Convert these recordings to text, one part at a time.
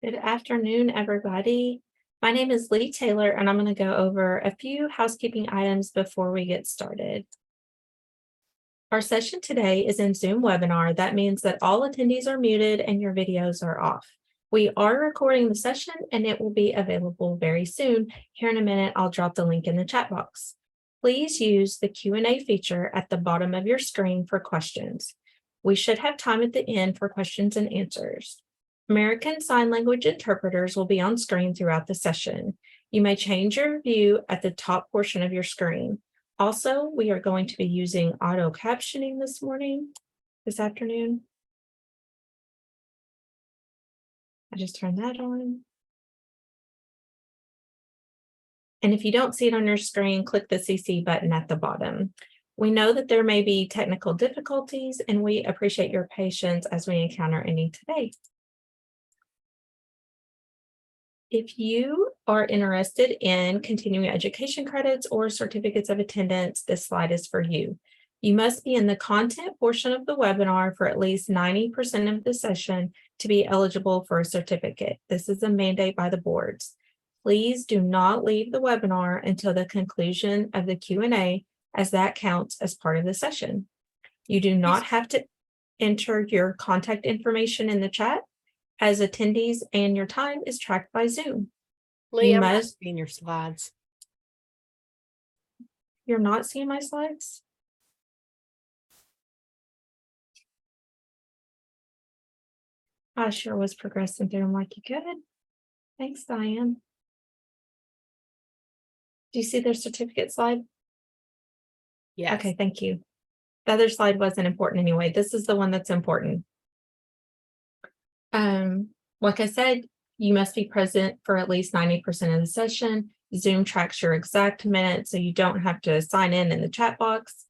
Good afternoon, everybody. My name is Lee Taylor, and I'm going to go over a few housekeeping items before we get started. Our session today is in Zoom webinar. That means that all attendees are muted and your videos are off. We are recording the session and it will be available very soon. Here in a minute, I'll drop the link in the chat box. Please use the Q&A feature at the bottom of your screen for questions. We should have time at the end for questions and answers. American Sign Language interpreters will be on screen throughout the session. You may change your view at the top portion of your screen. Also, we are going to be using auto captioning this afternoon. I just turned that on. And if you don't see it on your screen, click the CC button at the bottom. We know that there may be technical difficulties, and we appreciate your patience as we encounter any today. If you are interested in continuing education credits or certificates of attendance, this slide is for you. You must be in the content portion of the webinar for at least 90% of the session to be eligible for a certificate. This is a mandate by the boards. Please do not leave the webinar until the conclusion of the Q&A, as that counts as part of the session. You do not have to enter your contact information in the chat, as attendees and your time is tracked by Zoom. Lee, I'm not seeing your slides. You're not seeing my slides? I sure was progressing through them like you could. Thanks, Diane. Do you see their certificate slide? Yes. Okay, thank you. The other slide wasn't important anyway. This is the one that's important. Like I said, you must be present for at least 90% of the session. Zoom tracks your exact minutes, so you don't have to sign in the chat box.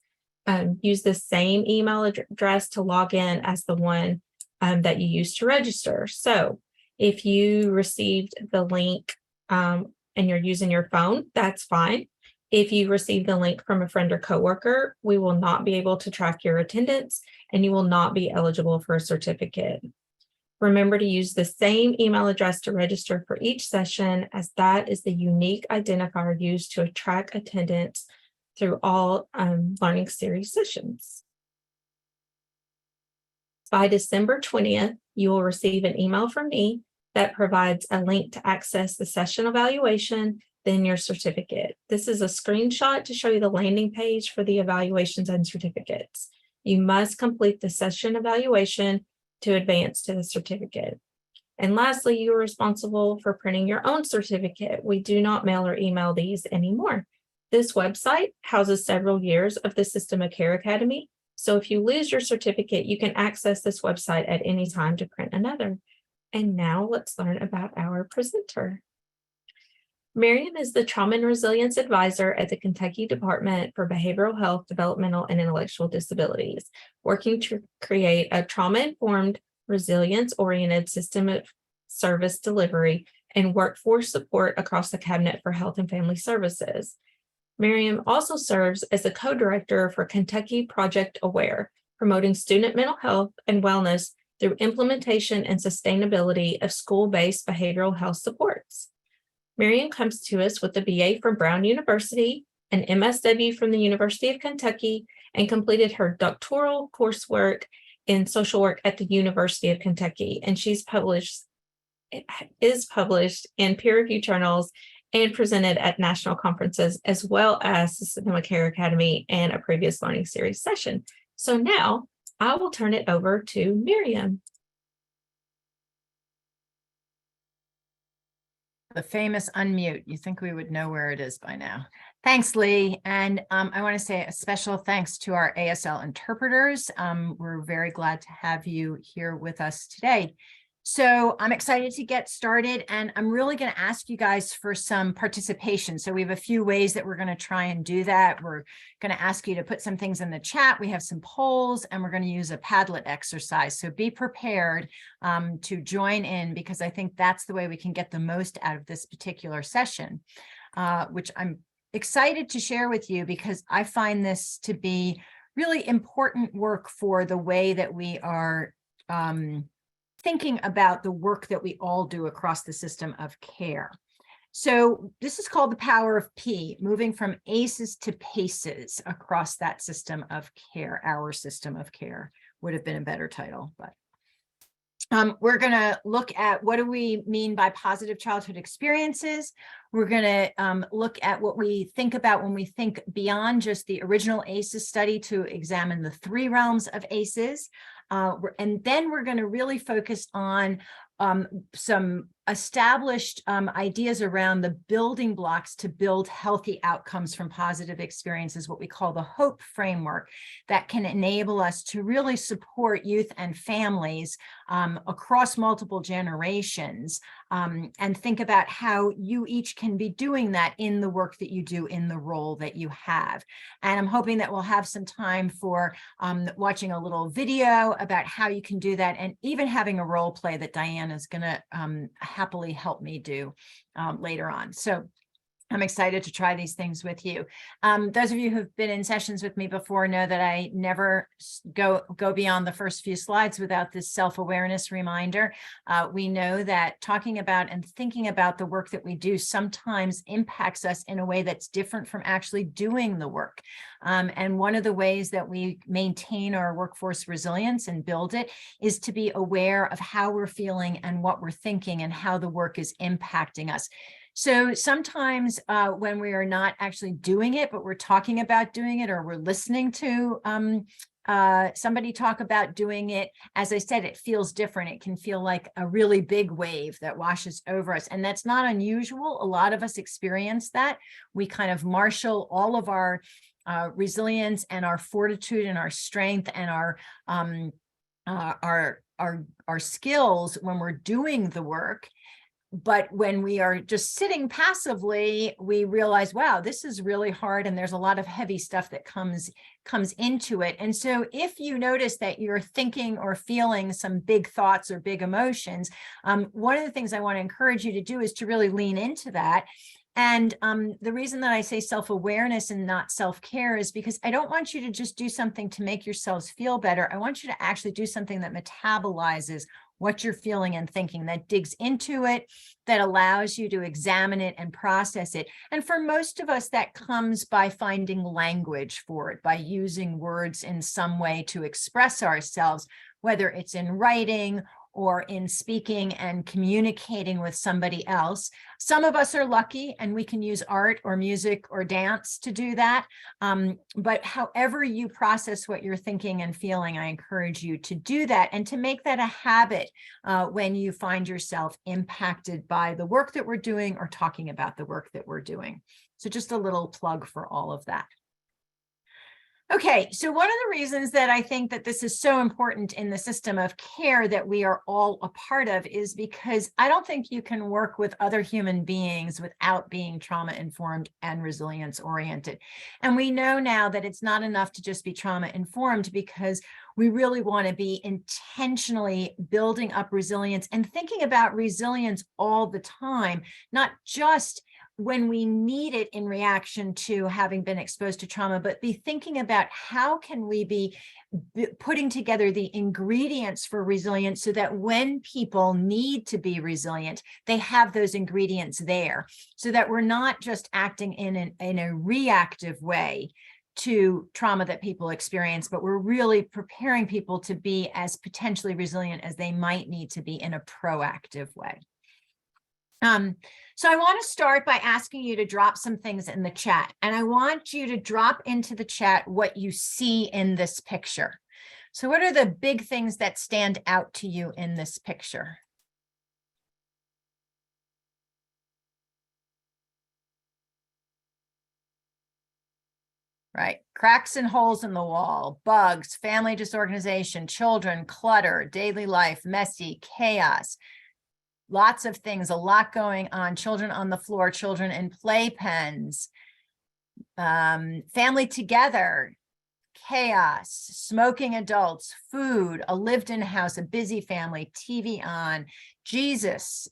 Use the same email address to log in as the one that you used to register. So if you received the link and you're using your phone, that's fine. If you receive the link from a friend or coworker, we will not be able to track your attendance and you will not be eligible for a certificate. Remember to use the same email address to register for each session, as that is the unique identifier used to track attendance through all learning series sessions. By December 20th, you will receive an email from me that provides a link to access the session evaluation, then your certificate. This is a screenshot to show you the landing page for the evaluations and certificates. You must complete the session evaluation to advance to the certificate. And lastly, you are responsible for printing your own certificate. We do not mail or email these anymore. This website houses several years of the System of Care Academy. So if you lose your certificate, you can access this website at any time to print another. And now let's learn about our presenter. Miriam is the Trauma and Resilience Advisor at the Kentucky Department for Behavioral Health, Developmental, and Intellectual Disabilities, working to create a trauma-informed, resilience-oriented system of service delivery and workforce support across the Cabinet for Health and Family Services. Miriam also serves as the co-director for Kentucky Project Aware, promoting student mental health and wellness through implementation and sustainability of school-based behavioral health supports. Miriam comes to us with a BA from Brown University, an MSW from the University of Kentucky, and completed her doctoral coursework in social work at the University of Kentucky. And is published in peer-reviewed journals and presented at national conferences, as well as the System of Care Academy and a previous learning series session. So now I will turn it over to Miriam. The famous unmute. You think we would know where it is by now. Thanks, Lee. And I want to say a special thanks to our ASL interpreters. We're very glad to have you here with us today. So I'm excited to get started, and I'm really going to ask you guys for some participation. So we have a few ways that we're going to try and do that. We're going to ask you to put some things in the chat. We have some polls, and we're going to use a Padlet exercise. So be prepared to join in, because I think that's the way we can get the most out of this particular session, which I'm excited to share with you, because I find this to be really important work for the way that we are thinking about the work that we all do across the system of care. So this is called the power of P, moving from ACEs to PACEs across that system of care. Our system of care would have been a better title, but we're going to look at what do we mean by positive childhood experiences. We're going to look at what we think about when we think beyond just the original ACEs study to examine the 3 realms of ACEs. And then we're going to really focus on some established ideas around the building blocks to build healthy outcomes from positive experiences, what we call the HOPE framework, that can enable us to really support youth and families across multiple generations, and think about how you each can be doing that in the work that you do, in the role that you have. And I'm hoping that we'll have some time for watching a little video about how you can do that, and even having a role play that Diana is going to happily help me do later on. So I'm excited to try these things with you. Those of you who've been in sessions with me before know that I never go beyond the first few slides without this self-awareness reminder. We know that talking about and thinking about the work that we do sometimes impacts us in a way that's different from actually doing the work. And one of the ways that we maintain our workforce resilience and build it is to be aware of how we're feeling and what we're thinking and how the work is impacting us. So sometimes when we are not actually doing it, but we're talking about doing it, or we're listening to somebody talk about doing it, as I said, it feels different. It can feel like a really big wave that washes over us. And that's not unusual. A lot of us experience that. We kind of marshal all of our resilience and our fortitude and our strength and our skills when we're doing the work. But when we are just sitting passively, we realize, wow, this is really hard. And there's a lot of heavy stuff that comes into it. And so if you notice that you're thinking or feeling some big thoughts or big emotions, one of the things I want to encourage you to do is to really lean into that. And the reason that I say self-awareness and not self-care is because I don't want you to just do something to make yourselves feel better. I want you to actually do something that metabolizes what you're feeling and thinking, that digs into it, that allows you to examine it and process it. And for most of us, that comes by finding language for it, by using words in some way to express ourselves, whether it's in writing or in speaking and communicating with somebody else. Some of us are lucky and we can use art or music or dance to do that. But however you process what you're thinking and feeling, I encourage you to do that and to make that a habit when you find yourself impacted by the work that we're doing or talking about the work that we're doing. So just a little plug for all of that. Okay, so one of the reasons that I think that this is so important in the system of care that we are all a part of is because I don't think you can work with other human beings without being trauma-informed and resilience-oriented. And we know now that it's not enough to just be trauma-informed, because we really want to be intentionally building up resilience and thinking about resilience all the time, not just when we need it in reaction to having been exposed to trauma, but be thinking about how can we be putting together the ingredients for resilience so that when people need to be resilient, they have those ingredients there, so that we're not just acting in a reactive way to trauma that people experience, but we're really preparing people to be as potentially resilient as they might need to be in a proactive way. So I want to start by asking you to drop some things in the chat, and I want you to drop into the chat what you see in this picture. So what are the big things that stand out to you in this picture? Right, cracks and holes in the wall, bugs, family disorganization, children, clutter, daily life, messy, chaos. Lots of things, a lot going on, children on the floor, children in playpens, family together, chaos, smoking adults, food, a lived-in house, a busy family, TV on, Jesus,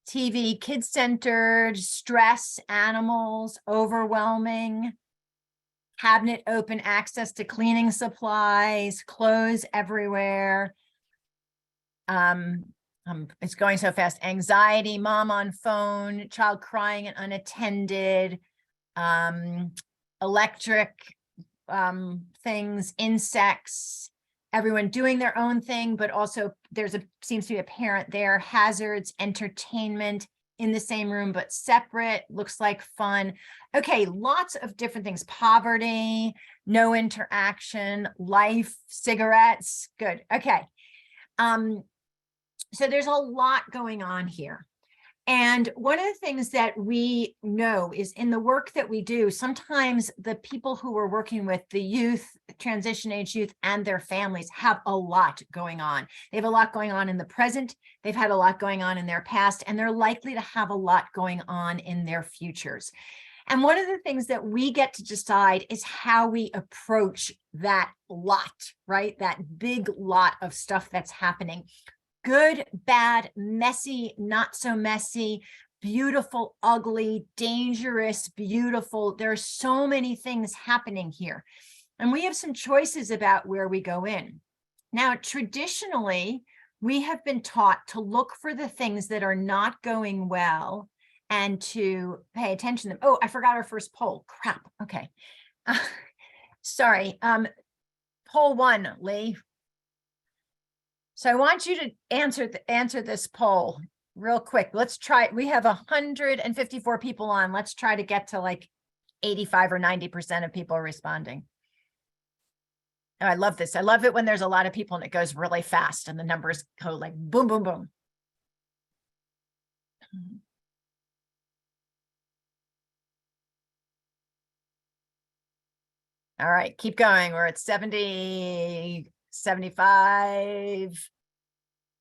TV, kid-centered, stress, animals, overwhelming, cabinet open, access to cleaning supplies, clothes everywhere, It's going so fast. Anxiety, mom on phone, child crying and unattended, electric things, insects, everyone doing their own thing, but also seems to be a parent there, hazards, entertainment, in the same room but separate, looks like fun. Okay, lots of different things. Poverty, no interaction, life, cigarettes. Good. Okay. So there's a lot going on here. And one of the things that we know is in the work that we do, sometimes the people who we're working with, the youth, transition age youth, and their families have a lot going on. They have a lot going on in the present. They've had a lot going on in their past, and they're likely to have a lot going on in their futures. And one of the things that we get to decide is how we approach that lot, right? That big lot of stuff that's happening. Good, bad, messy, not so messy, beautiful, ugly, dangerous, beautiful. There are so many things happening here. And we have some choices about where we go in. Now, traditionally, we have been taught to look for the things that are not going well and to pay attention to them. Oh, I forgot our first poll. Crap. Okay. Sorry. Poll 1, Lee. So I want you to answer this poll real quick. Let's try. We have 154 people on. Let's try to get to like 85 or 90% of people responding. Oh, I love this. I love it when there's a lot of people and it goes really fast and the numbers go like boom, boom, boom. All right, keep going. We're at 70, 75,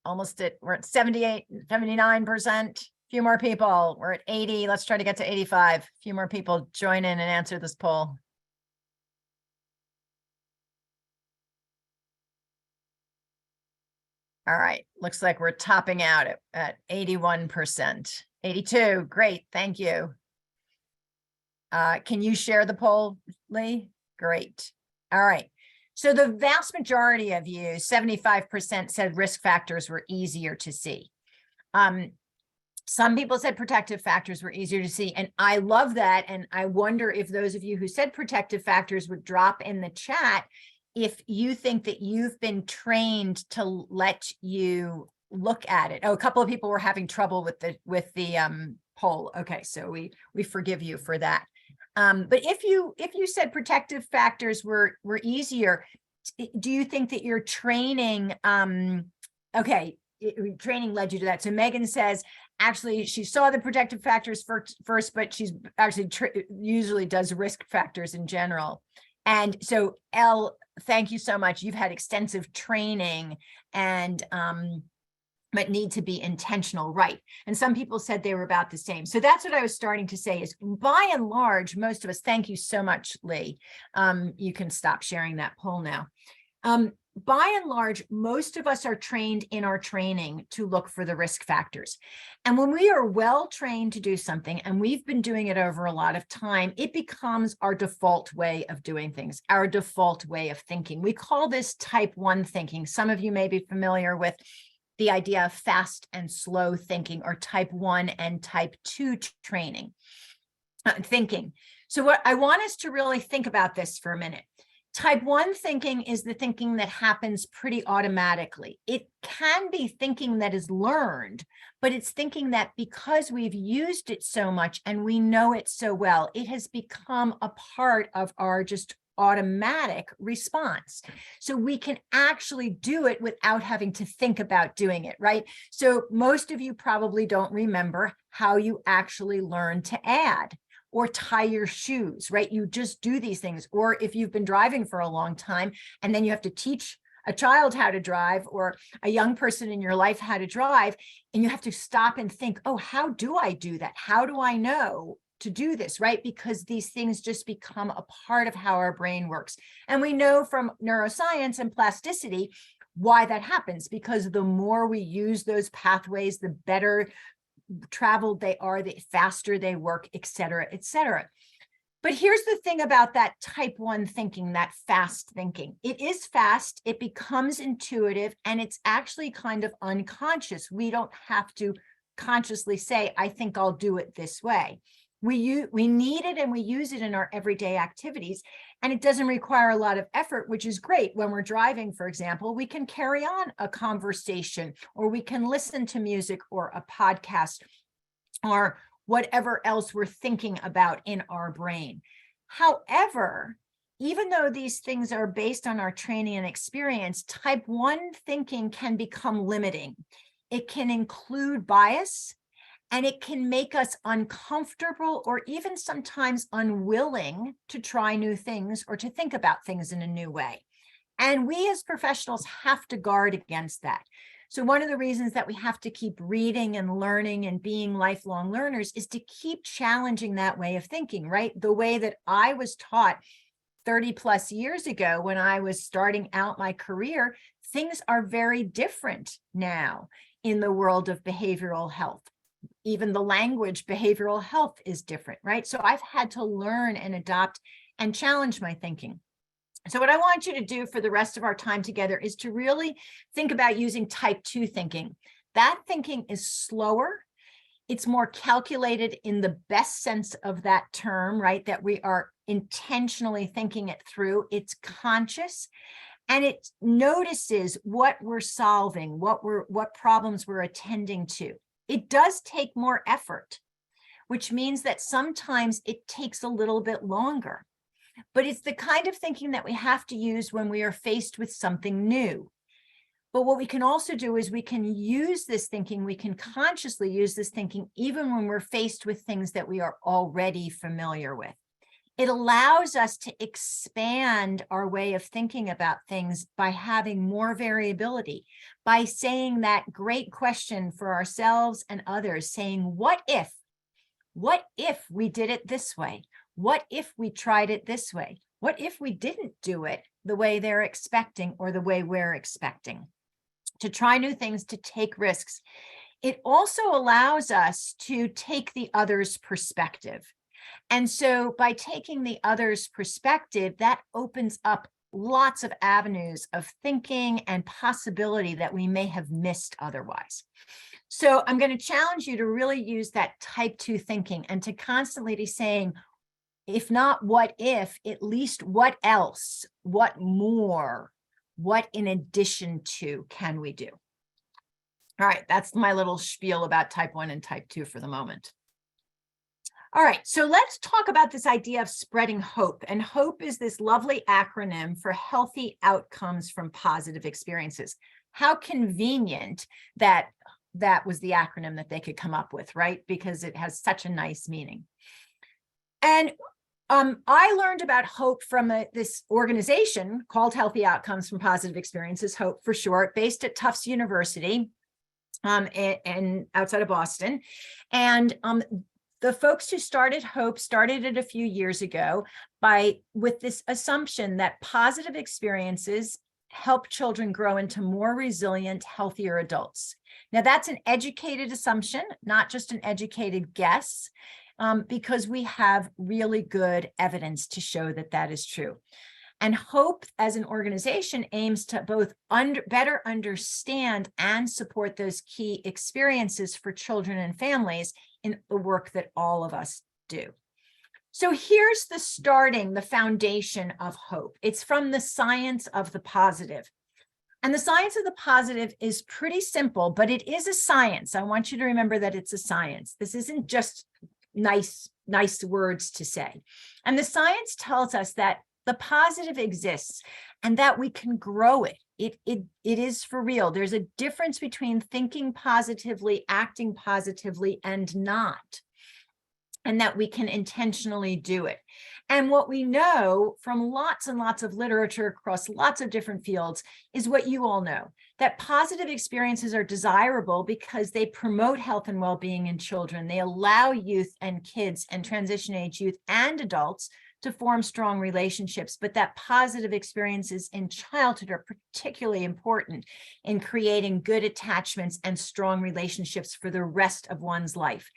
almost we're at 78, 79%. Few more people. We're at 80. Let's try to get to 85. Few more people join in and answer this poll. All right, looks like we're topping out at 81%. 82, great, thank you. Can you share the poll, Lee? Great. All right. So the vast majority of you, 75%, said risk factors were easier to see. Some people said protective factors were easier to see, and I love that. And I wonder if those of you who said protective factors would drop in the chat if you think that you've been trained to let you look at it. Oh, a couple of people were having trouble with the poll. Okay, so we forgive you for that. But if you said protective factors were easier, do you think that your training, training led you to that? So Megan says, actually, she saw the protective factors first, but she's actually usually does risk factors in general. And so Elle, thank you so much. You've had extensive training and but need to be intentional, right? And some people said they were about the same. So that's what I was starting to say is by and large, most of us, thank you so much, Lee. You can stop sharing that poll now. By and large, most of us are trained in our training to look for the risk factors. And when we are well trained to do something, and we've been doing it over a lot of time, it becomes our default way of doing things, our default way of thinking. We call this type 1 thinking. Some of you may be familiar with the idea of fast and slow thinking, or type 1 and type 2 training, thinking. So what I want us to really think about this for a minute. Type 1 thinking is the thinking that happens pretty automatically. It can be thinking that is learned, but it's thinking that because we've used it so much and we know it so well, it has become a part of our just automatic response. So we can actually do it without having to think about doing it, right? So most of you probably don't remember how you actually learn to add or tie your shoes, right? You just do these things. Or if you've been driving for a long time and then you have to teach a child how to drive or a young person in your life how to drive, and you have to stop and think, oh, how do I do that? How do I know to do this, right? Because these things just become a part of how our brain works. And we know from neuroscience and plasticity why that happens, because the more we use those pathways, the better traveled they are, the faster they work, et cetera, et cetera. But here's the thing about that type 1 thinking, that fast thinking. It is fast, it becomes intuitive, and it's actually kind of unconscious. We don't have to consciously say, I think I'll do it this way. We need it and we use it in our everyday activities, and it doesn't require a lot of effort, which is great. When we're driving, for example, we can carry on a conversation, or we can listen to music or a podcast, or whatever else we're thinking about in our brain. However, even though these things are based on our training and experience, type 1 thinking can become limiting. It can include bias, and it can make us uncomfortable or even sometimes unwilling to try new things or to think about things in a new way. And we as professionals have to guard against that. So one of the reasons that we have to keep reading and learning and being lifelong learners is to keep challenging that way of thinking, right? The way that I was taught 30 plus years ago when I was starting out my career, things are very different now in the world of behavioral health. Even the language behavioral health is different, right? So I've had to learn and adopt and challenge my thinking. So what I want you to do for the rest of our time together is to really think about using type 2 thinking. That thinking is slower. It's more calculated in the best sense of that term, right? That we are intentionally thinking it through. It's conscious, and it notices what we're solving, what problems we're attending to. It does take more effort, which means that sometimes it takes a little bit longer. But it's the kind of thinking that we have to use when we are faced with something new. But what we can also do is we can use this thinking, we can consciously use this thinking even when we're faced with things that we are already familiar with. It allows us to expand our way of thinking about things by having more variability, by saying that great question for ourselves and others, saying, what if we did it this way? What if we tried it this way? What if we didn't do it the way they're expecting or the way we're expecting? To try new things, to take risks. It also allows us to take the other's perspective. And so by taking the other's perspective, that opens up lots of avenues of thinking and possibility that we may have missed otherwise. So I'm going to challenge you to really use that type 2 thinking and to constantly be saying, if not what if, at least what else, what more, what in addition to can we do? All right, that's my little spiel about type 1 and type 2 for the moment. All right, so let's talk about this idea of spreading hope. And hope is this lovely acronym for healthy outcomes from positive experiences. How convenient that that was the acronym that they could come up with, right? Because it has such a nice meaning. And I learned about hope from this organization called Healthy Outcomes from Positive Experiences, HOPE for short, based at Tufts University and outside of Boston. And the folks who started HOPE started it a few years ago with this assumption that positive experiences help children grow into more resilient, healthier adults. Now, that's an educated assumption, not just an educated guess. Because we have really good evidence to show that that is true. And HOPE as an organization aims to both better understand and support those key experiences for children and families in the work that all of us do. So here's the foundation of HOPE. It's from the science of the positive. And the science of the positive is pretty simple, but it is a science. I want you to remember that it's a science. This isn't just nice words to say. And the science tells us that the positive exists and that we can grow it. It is for real. There's a difference between thinking positively, acting positively, and not, and that we can intentionally do it. And what we know from lots and lots of literature across lots of different fields is what you all know, that positive experiences are desirable because they promote health and well-being in children. They allow youth and kids and transition age youth and adults to form strong relationships, but that positive experiences in childhood are particularly important in creating good attachments and strong relationships for the rest of one's life.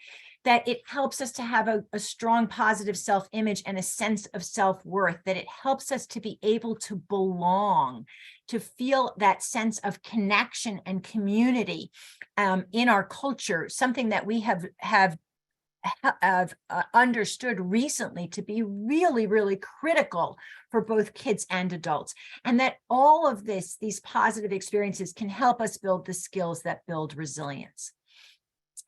that it helps us to have a strong positive self-image and a sense of self-worth, that it helps us to be able to belong, to feel that sense of connection and community in our culture, something that we have understood recently to be really, really critical for both kids and adults. And that all of these positive experiences can help us build the skills that build resilience.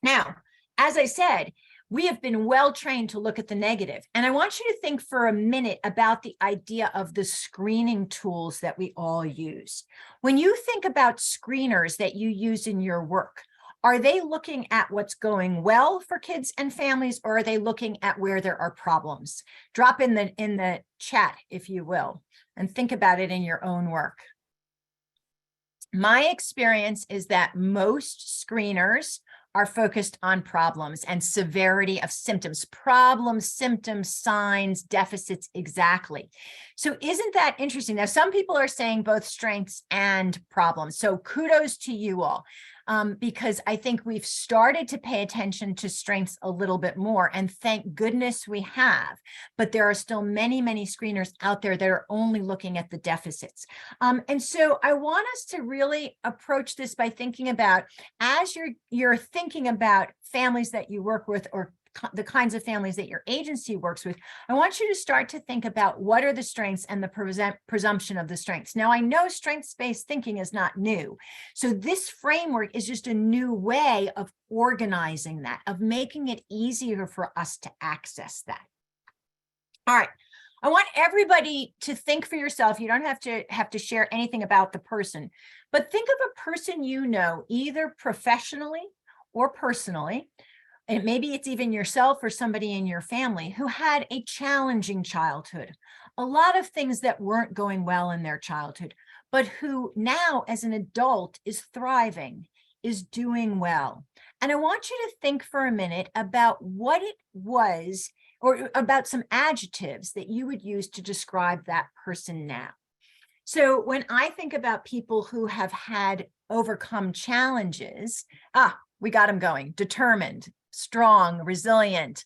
Now, as I said, we have been well trained to look at the negative. And I want you to think for a minute about the idea of the screening tools that we all use. When you think about screeners that you use in your work, are they looking at what's going well for kids and families, or are they looking at where there are problems? Drop in the chat, if you will, and think about it in your own work. My experience is that most screeners are focused on problems and severity of symptoms, problems, symptoms, signs, deficits, exactly. So isn't that interesting? Now, some people are saying both strengths and problems. So kudos to you all, because I think we've started to pay attention to strengths a little bit more, and thank goodness we have. But there are still many, many screeners out there that are only looking at the deficits. And so I want us to really approach this by thinking about, as you're thinking about families that you work with, or the kinds of families that your agency works with, I want you to start to think about what are the strengths and the presumption of the strengths. Now, I know strengths-based thinking is not new. So this framework is just a new way of organizing that, of making it easier for us to access that. All right. I want everybody to think for yourself. You don't have to share anything about the person, but think of a person you know, either professionally or personally, and maybe it's even yourself or somebody in your family who had a challenging childhood, a lot of things that weren't going well in their childhood, but who now as an adult is thriving, is doing well. And I want you to think for a minute about what it was, or about some adjectives that you would use to describe that person now. So when I think about people who have had overcome challenges, we got them going: determined, strong, resilient,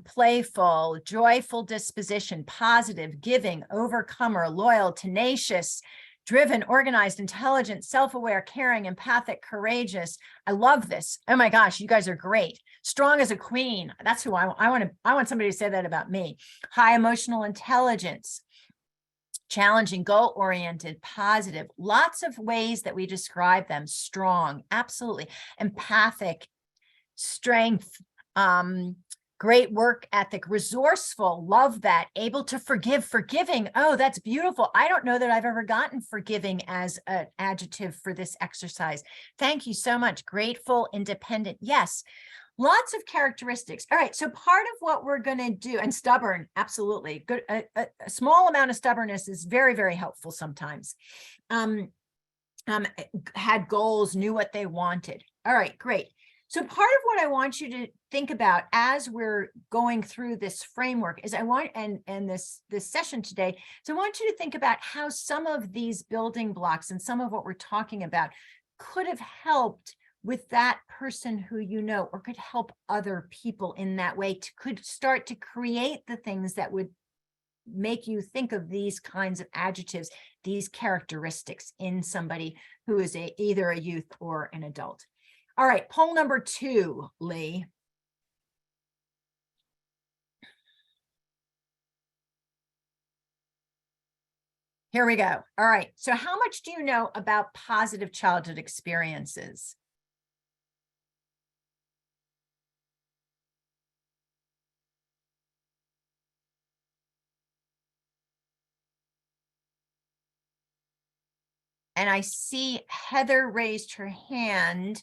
playful, joyful disposition, positive, giving, overcomer, loyal, tenacious, driven, organized, intelligent, self-aware, caring, empathic, courageous. I love this. Oh my gosh, you guys are great. Strong as a queen. That's who I want somebody to say that about me. High emotional intelligence, challenging, goal-oriented, positive. Lots of ways that we describe them. Strong, absolutely. Empathic, strength, great work ethic, resourceful, love that, able to forgive, forgiving. Oh, that's beautiful. I don't know that I've ever gotten forgiving as an adjective for this exercise. Thank you so much. Grateful, independent. Yes, lots of characteristics. All right, so part of what we're going to do, and stubborn, absolutely. Good. A small amount of stubbornness is very, very helpful sometimes. Had goals, knew what they wanted. All right, great. So part of what I want you to think about as we're going through this framework is this session today, so I want you to think about how some of these building blocks and some of what we're talking about could have helped with that person who you know, or could help other people in that way, could start to create the things that would make you think of these kinds of adjectives, these characteristics in somebody who is either a youth or an adult. All right, poll number 2, Lee. Here we go. All right, so how much do you know about positive childhood experiences? And I see Heather raised her hand.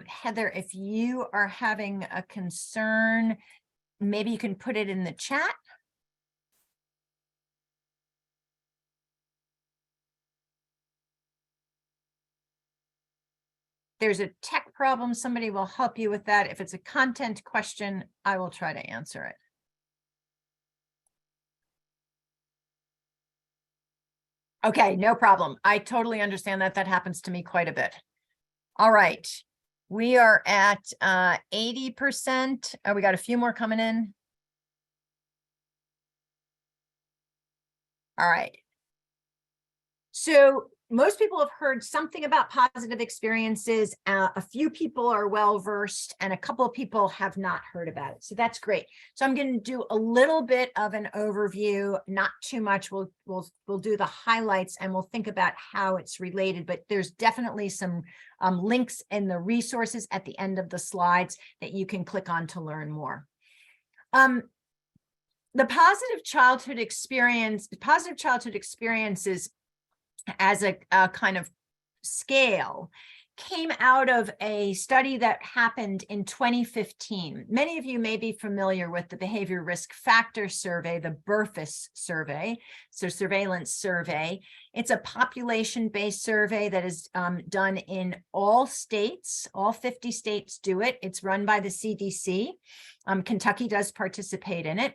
Heather, if you are having a concern, maybe you can put it in the chat. There's a tech problem, somebody will help you with that. If it's a content question, I will try to answer it. Okay, no problem. I totally understand that. That happens to me quite a bit. All right. We are at 80%. Oh, we got a few more coming in. All right. So most people have heard something about positive experiences. A few people are well versed and a couple of people have not heard about it. So that's great. So I'm going to do a little bit of an overview, not too much. We'll do the highlights and we'll think about how it's related, but there's definitely some links in the resources at the end of the slides that you can click on to learn more. The positive childhood experiences as a kind of scale came out of a study that happened in 2015. Many of you may be familiar with the Behavior Risk Factor Survey, the BRFIS survey, so surveillance survey. It's a population-based survey that is done in all states. All 50 states do it. It's run by the CDC. Kentucky does participate in it.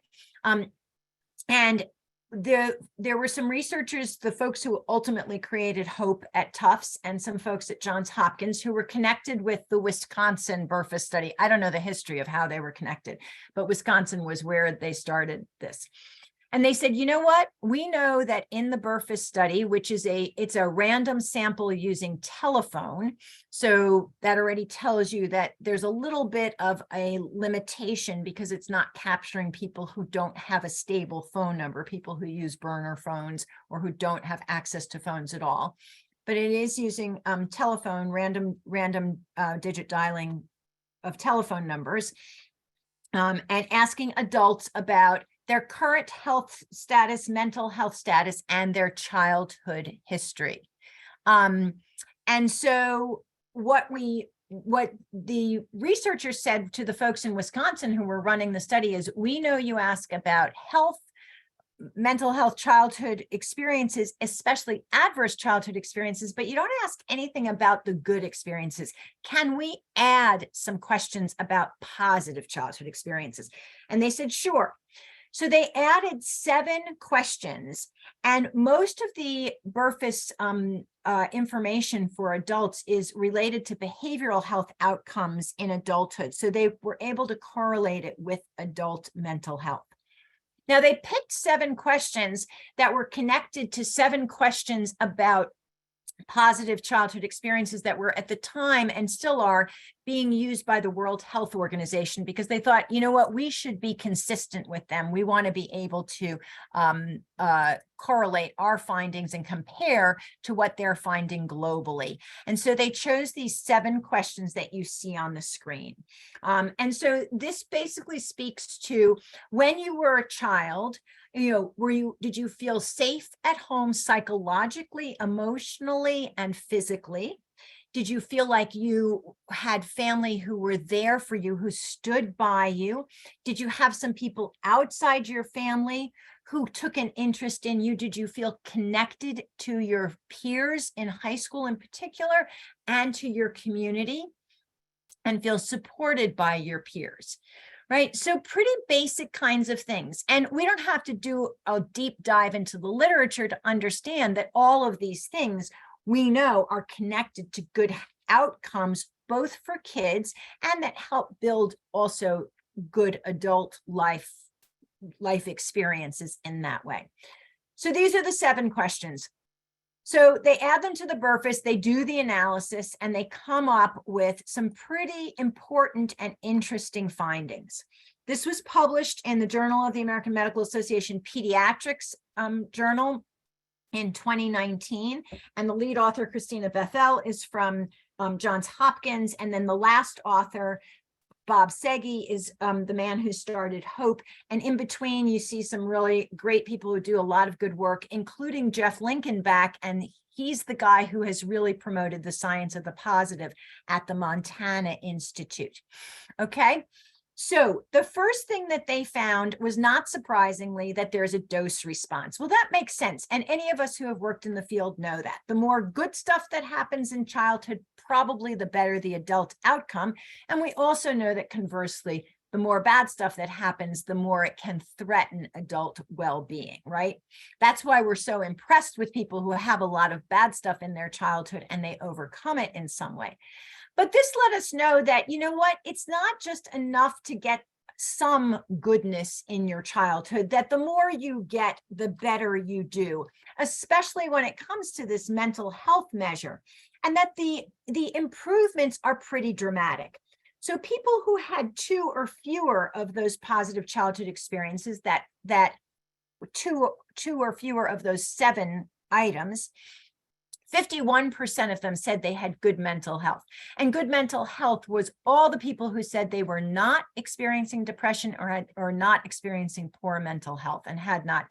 And there were some researchers, the folks who ultimately created HOPE at Tufts and some folks at Johns Hopkins who were connected with the Wisconsin BRFIS study. I don't know the history of how they were connected, but Wisconsin was where they started this. And they said, you know what? We know that in the BRFIS study, which is it's a random sample using telephone. So that already tells you that there's a little bit of a limitation because it's not capturing people who don't have a stable phone number, people who use burner phones or who don't have access to phones at all. But it is using telephone, random digit dialing of telephone numbers and asking adults about their current health status, mental health status, and their childhood history. And so what the researchers said to the folks in Wisconsin who were running the study is, we know you ask about health, mental health, childhood experiences, especially adverse childhood experiences, but you don't ask anything about the good experiences. Can we add some questions about positive childhood experiences? And they said, sure. So they added 7 questions, and most of the BRFIS information for adults is related to behavioral health outcomes in adulthood. So they were able to correlate it with adult mental health. Now they picked 7 questions that were connected to 7 questions about positive childhood experiences that were at the time and still are being used by the World Health Organization because they thought, you know what, we should be consistent with them. We want to be able to correlate our findings and compare to what they're finding globally. And so they chose these 7 questions that you see on the screen. And so this basically speaks to when you were a child, you know, did you feel safe at home psychologically, emotionally, and physically? Did you feel like you had family who were there for you, who stood by you? Did you have some people outside your family who took an interest in you? Did you feel connected to your peers in high school in particular and to your community and feel supported by your peers? Right? So pretty basic kinds of things. And we don't have to do a deep dive into the literature to understand that all of these things we know are connected to good outcomes, both for kids and that help build also good adult life experiences in that way. So these are the 7 questions. So they add them to the BRFIS, they do the analysis, and they come up with some pretty important and interesting findings. This was published in the Journal of the American Medical Association Pediatrics Journal in 2019. And the lead author, Christina Bethel, is from Johns Hopkins. And then the last author, Bob Segi, is the man who started HOPE. And in between, you see some really great people who do a lot of good work, including Jeff Linkenbach. And he's the guy who has really promoted the science of the positive at the Montana Institute. Okay. So the first thing that they found was, not surprisingly, that there's a dose response. Well, that makes sense. And any of us who have worked in the field know that. The more good stuff that happens in childhood, probably the better the adult outcome. And we also know that conversely, the more bad stuff that happens, the more it can threaten adult well-being, right? That's why we're so impressed with people who have a lot of bad stuff in their childhood and they overcome it in some way. But this let us know that, you know what, it's not just enough to get some goodness in your childhood, that the more you get, the better you do, especially when it comes to this mental health measure, and that the improvements are pretty dramatic. So people who had 2 or fewer of those positive childhood experiences, that two or fewer of those 7 items, 51% of them said they had good mental health. And good mental health was all the people who said they were not experiencing depression or not experiencing poor mental health and had not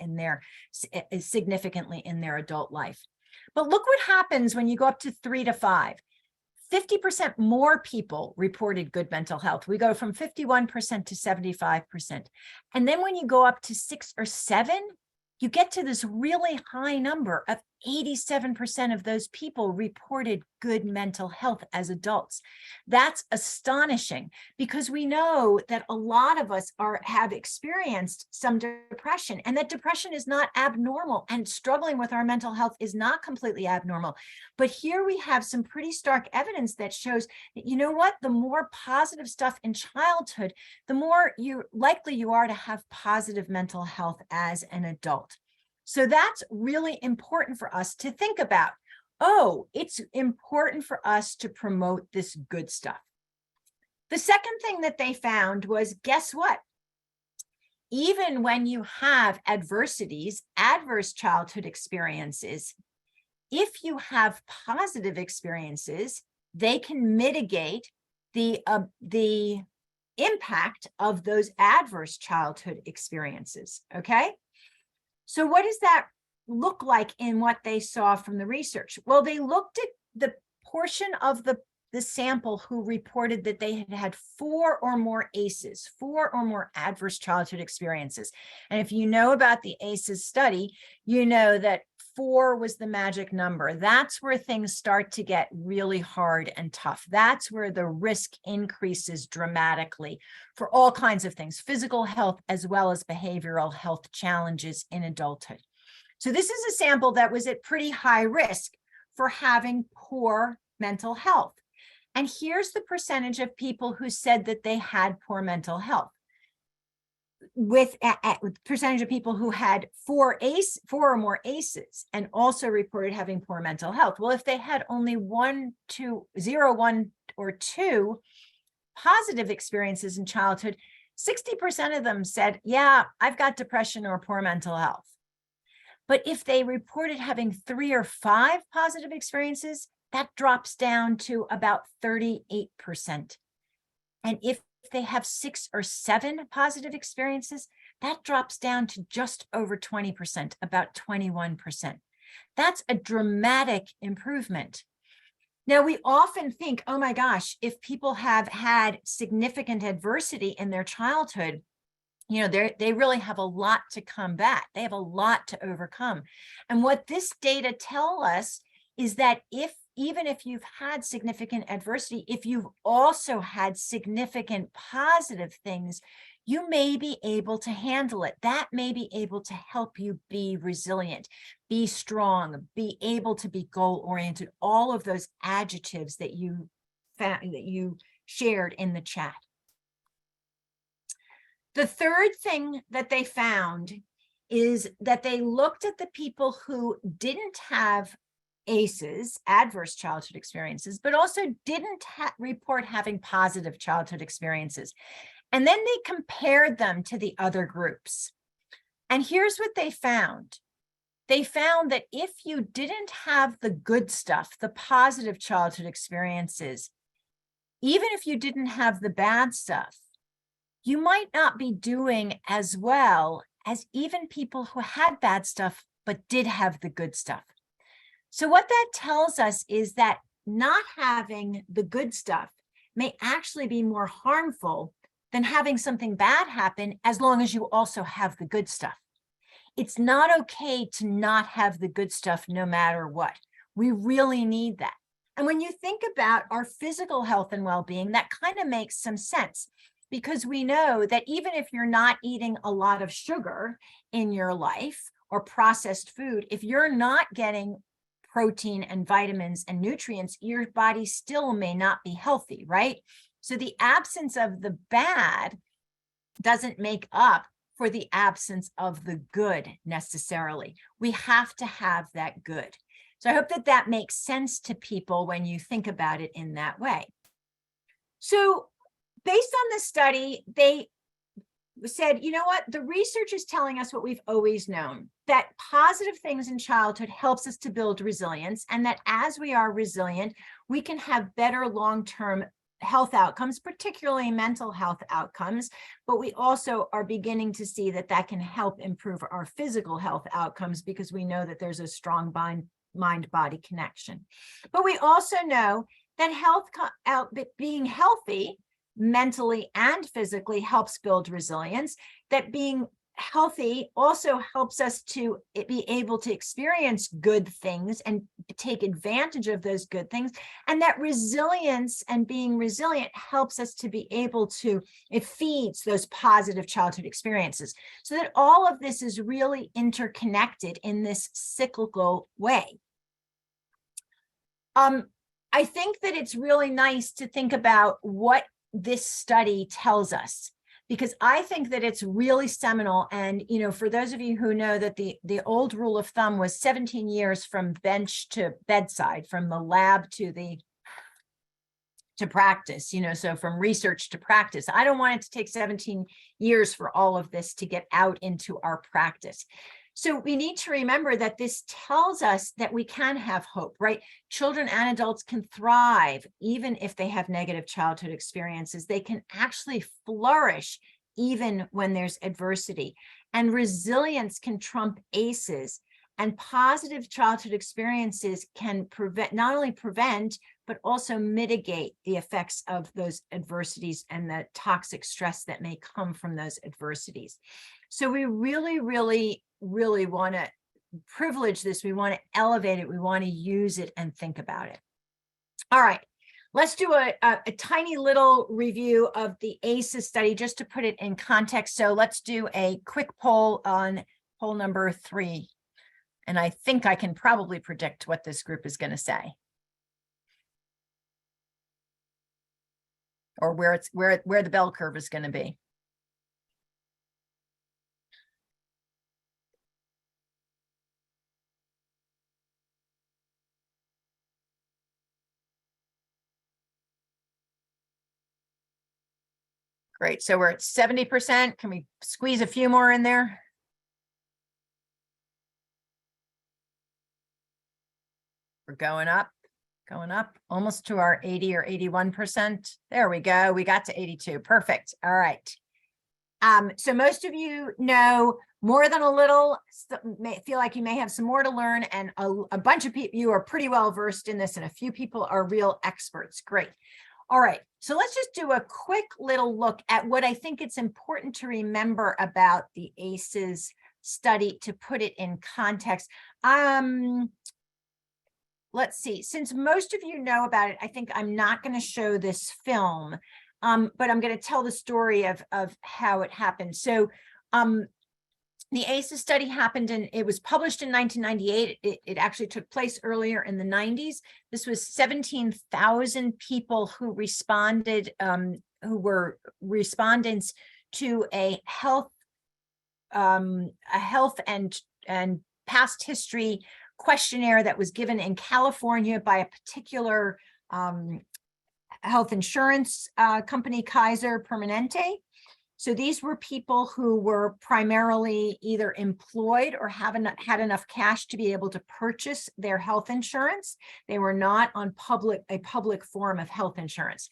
significantly in their adult life. But look what happens when you go up to 3 to 5. 50% more people reported good mental health. We go from 51% to 75%. And then when you go up to 6 or 7, you get to this really high number of 87% of those people reported good mental health as adults. That's astonishing, because we know that a lot of us have experienced some depression, and that depression is not abnormal, and struggling with our mental health is not completely abnormal. But here we have some pretty stark evidence that shows that, you know what, the more positive stuff in childhood, the more likely you are to have positive mental health as an adult. So that's really important for us to think about. Oh, it's important for us to promote this good stuff. The second thing that they found was, guess what? Even when you have adversities, adverse childhood experiences, if you have positive experiences, they can mitigate the impact of those adverse childhood experiences, okay? So what does that look like in what they saw from the research? Well, they looked at the portion of the sample who reported that they had had 4 or more ACEs, 4 or more adverse childhood experiences. And if you know about the ACEs study, you know that 4 was the magic number. That's where things start to get really hard and tough. That's where the risk increases dramatically for all kinds of things, physical health as well as behavioral health challenges in adulthood. So this is a sample that was at pretty high risk for having poor mental health. And here's the percentage of people who said that they had poor mental health. With a percentage of people who had 4 or more ACEs and also reported having poor mental health. Well, if they had only 0, 1, or 2 positive experiences in childhood, 60% of them said, yeah, I've got depression or poor mental health. But if they reported having 3 or 5 positive experiences, that drops down to about 38%. And if they have 6 or 7 positive experiences, that drops down to just over 20%, about 21%. That's a dramatic improvement. Now, we often think, oh my gosh, if people have had significant adversity in their childhood, you know, they really have a lot to combat. They have a lot to overcome. And what this data tell us is that even if you've had significant adversity, if you've also had significant positive things, you may be able to handle it. That may be able to help you be resilient, be strong, be able to be goal-oriented, all of those adjectives that you found, that you shared in the chat. The third thing that they found is that they looked at the people who didn't have ACEs, adverse childhood experiences, but also didn't report having positive childhood experiences. And then they compared them to the other groups. And here's what they found. They found that if you didn't have the good stuff, the positive childhood experiences, even if you didn't have the bad stuff, you might not be doing as well as even people who had bad stuff, but did have the good stuff. So what that tells us is that not having the good stuff may actually be more harmful than having something bad happen, as long as you also have the good stuff. It's not okay to not have the good stuff no matter what. We really need that. And when you think about our physical health and well-being, that kind of makes some sense, because we know that even if you're not eating a lot of sugar in your life or processed food, if you're not getting protein and vitamins and nutrients, your body still may not be healthy, right? So the absence of the bad doesn't make up for the absence of the good necessarily. We have to have that good. So I hope that that makes sense to people when you think about it in that way. So based on this study, they said, you know what, the research is telling us what we've always known, that positive things in childhood helps us to build resilience, and that as we are resilient, we can have better long-term health outcomes, particularly mental health outcomes, but we also are beginning to see that that can help improve our physical health outcomes because we know that there's a strong mind-body connection. But we also know that being healthy mentally and physically helps build resilience, that being healthy also helps us to be able to experience good things and take advantage of those good things, and that resilience and being resilient helps us to be able to, it feeds those positive childhood experiences, so that all of this is really interconnected in this cyclical way. I think that it's really nice to think about what this study tells us, because I think that it's really seminal. And, you know, for those of you who know that the old rule of thumb was 17 years from bench to bedside, from the lab to practice, you know, so from research to practice. I don't want it to take 17 years for all of this to get out into our practice. So we need to remember that this tells us that we can have hope, right? Children and adults can thrive even if they have negative childhood experiences. They can actually flourish even when there's adversity. And resilience can trump ACEs. And positive childhood experiences can not only prevent, but also mitigate the effects of those adversities and the toxic stress that may come from those adversities. So we really want to privilege this. We want to elevate it. We want to use it and think about it. All right, let's do a tiny little review of the ACEs study just to put it in context. So let's do a quick poll on poll number 3. And I think I can probably predict what this group is going to say, or where the bell curve is going to be. Great. So we're at 70%. Can we squeeze a few more in there? We're going up, almost to our 80 or 81%. There we go. We got to 82. Perfect. All right. So most of you know more than a little, may feel like you may have some more to learn, and a bunch of people, you are pretty well versed in this, and a few people are real experts. Great. All right, so let's just do a quick little look at what I think it's important to remember about the ACEs study to put it in context. Let's see, since most of you know about it, I think I'm not going to show this film, but I'm going to tell the story of how it happened. So the ACEs study happened, and it was published in 1998. It actually took place earlier in the 90s. This was 17,000 people who responded, who were respondents to a health and past history questionnaire that was given in California by a particular health insurance company, Kaiser Permanente. So these were people who were primarily either employed or had enough cash to be able to purchase their health insurance. They were not on a public form of health insurance.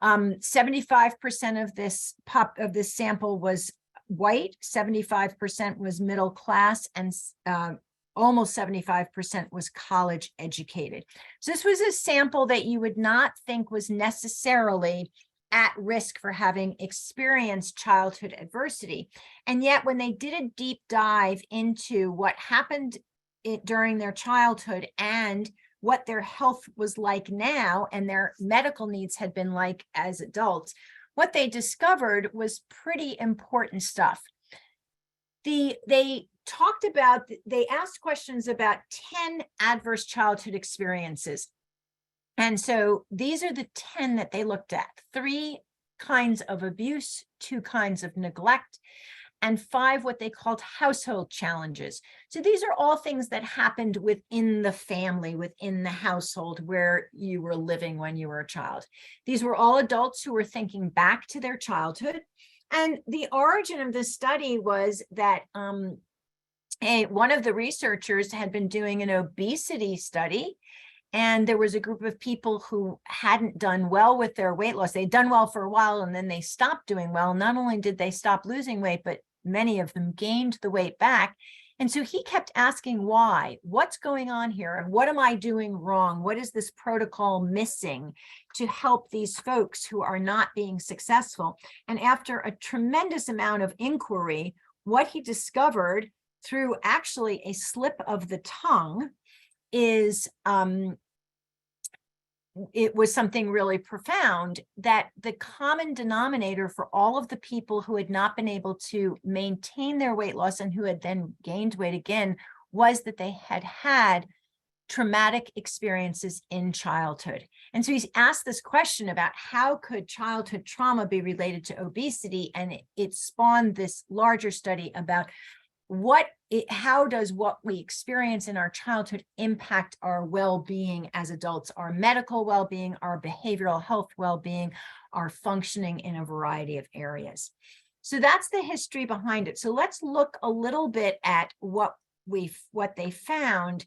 75% of this sample was white, 75% was middle class, and almost 75% was college educated. So this was a sample that you would not think was necessarily at risk for having experienced childhood adversity. And yet when they did a deep dive into what happened during their childhood and what their health was like now and their medical needs had been like as adults, what they discovered was pretty important stuff. They talked about, they asked questions about 10 adverse childhood experiences. And so these are the 10 that they looked at: 3 kinds of abuse, 2 kinds of neglect, and 5 what they called household challenges. So these are all things that happened within the family, within the household where you were living when you were a child. These were all adults who were thinking back to their childhood. And the origin of this study was that one of the researchers had been doing an obesity study, and there was a group of people who hadn't done well with their weight loss. They'd done well for a while, and then they stopped doing well. Not only did they stop losing weight, but many of them gained the weight back. And so he kept asking why, what's going on here? And what am I doing wrong? What is this protocol missing to help these folks who are not being successful? And after a tremendous amount of inquiry, what he discovered through actually a slip of the tongue is it was something really profound, that the common denominator for all of the people who had not been able to maintain their weight loss and who had then gained weight again was that they had had traumatic experiences in childhood. And so he's asked this question about how could childhood trauma be related to obesity, and it spawned this larger study about how does what we experience in our childhood impact our well-being as adults, our medical well-being, our behavioral health well-being, our functioning in a variety of areas. So that's the history behind it. So let's look a little bit at what they found.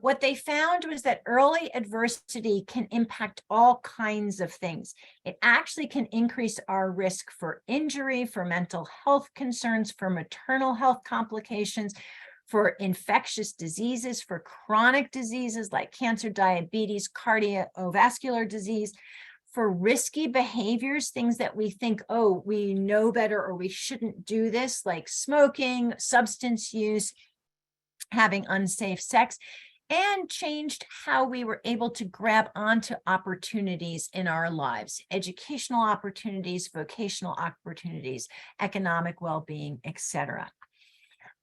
What they found was that early adversity can impact all kinds of things. It actually can increase our risk for injury, for mental health concerns, for maternal health complications, for infectious diseases, for chronic diseases like cancer, diabetes, cardiovascular disease, for risky behaviors, things that we think, oh, we know better or we shouldn't do this, like smoking, substance use, having unsafe sex, and changed how we were able to grab onto opportunities in our lives: educational opportunities, vocational opportunities, economic well-being, etc.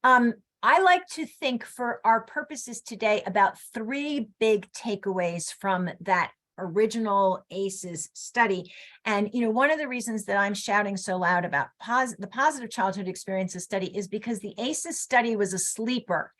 I like to think for our purposes today about 3 big takeaways from that original ACEs study. And, one of the reasons that I'm shouting so loud about the positive childhood experiences study is because the ACEs study was a sleeper.